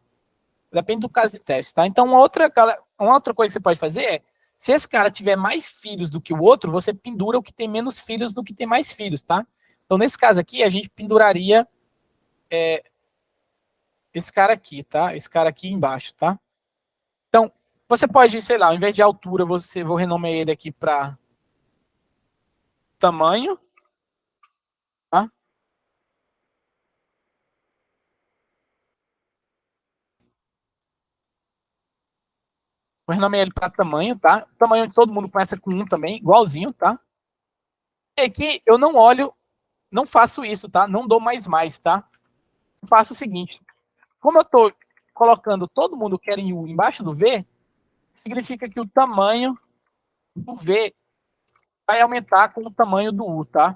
Depende do caso de teste, tá? Então, uma outra coisa que você pode fazer é, se esse cara tiver mais filhos do que o outro, você pendura o que tem menos filhos do que tem mais filhos, tá? Então, nesse caso aqui, a gente penduraria esse cara aqui, tá? Esse cara aqui embaixo, tá? Então, você pode, sei lá, ao invés de altura, vou renomear ele aqui para tamanho, tá? Vou renomear ele para tamanho, tá? O tamanho todo mundo começa com 1 também, igualzinho, tá? E aqui eu não olho, não faço isso, tá? Não dou mais, tá? Eu faço o seguinte, como eu estou colocando todo mundo que era em U embaixo do V, significa que o tamanho do V vai aumentar com o tamanho do U, tá?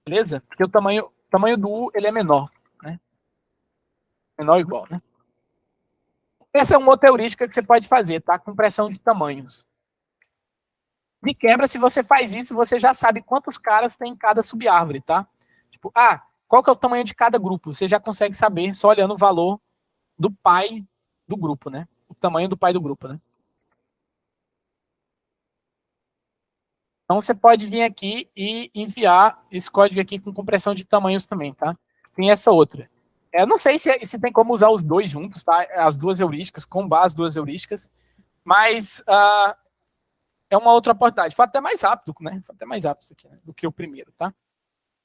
Beleza? Porque o tamanho do U ele é menor, né? Menor ou igual, né? Essa é uma outra heurística que você pode fazer, tá? Compressão de tamanhos. De quebra, se você faz isso, você já sabe quantos caras tem em cada subárvore, tá? Tipo, qual que é o tamanho de cada grupo? Você já consegue saber só olhando o valor do pai do grupo, né? O tamanho do pai do grupo, né? Então você pode vir aqui e enviar esse código aqui com compressão de tamanhos também, tá? Tem essa outra. Eu não sei se tem como usar os dois juntos, tá? As duas heurísticas, combar as duas heurísticas, mas é uma outra oportunidade. Foi até mais rápido, né? Foi até mais rápido isso aqui, né? Do que o primeiro, tá?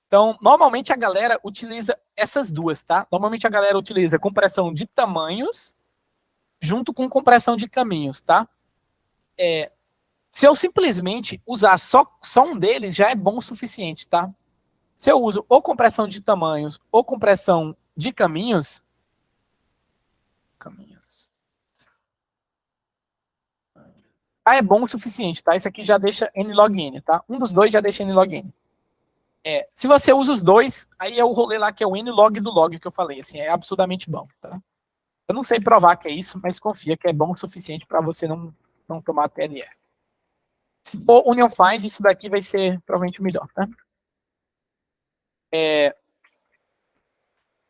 Então, normalmente a galera utiliza essas duas, tá? Normalmente a galera utiliza compressão de tamanhos junto com compressão de caminhos, tá? Se eu simplesmente usar só um deles, já é bom o suficiente, tá? Se eu uso ou compressão de tamanhos ou compressão de caminhos, é bom o suficiente, tá? Isso aqui já deixa nlogn, tá? Um dos dois já deixa nlogn. Se você usa os dois, aí é o rolê lá que é o nlog do log que eu falei, assim, é absurdamente bom, tá? Eu não sei provar que é isso, mas confia que é bom o suficiente para você não tomar TLE. Se for Union Find, isso daqui vai ser provavelmente o melhor, tá?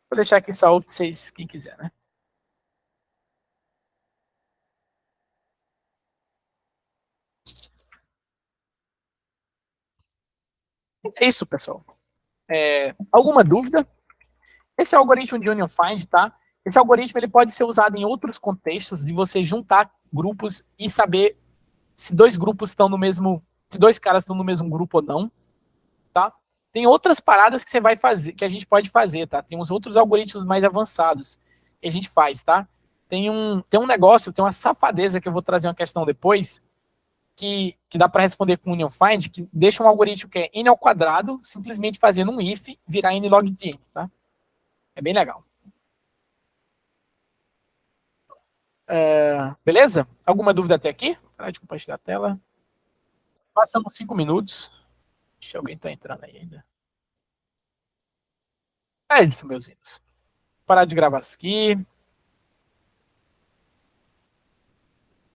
Vou deixar aqui salvo para vocês, quem quiser, né? É isso, pessoal. Alguma dúvida? Esse é o algoritmo de Union Find, tá? Esse algoritmo ele pode ser usado em outros contextos de você juntar grupos e saber se dois grupos estão no mesmo, se dois caras estão no mesmo grupo ou não, tá? Tem outras paradas que você vai fazer, que a gente pode fazer, tá? Tem uns outros algoritmos mais avançados que a gente faz, tá? Tem um negócio, tem uma safadeza que eu vou trazer uma questão depois, que dá para responder com Union Find, que deixa um algoritmo que é n ao quadrado, simplesmente fazendo um if, virar n log t, tá? É bem legal. Beleza? Alguma dúvida até aqui? Parar de compartilhar a tela. Passamos 5 minutos. Deixa alguém tá entrando aí ainda. É isso, meus lindos. Parar de gravar aqui.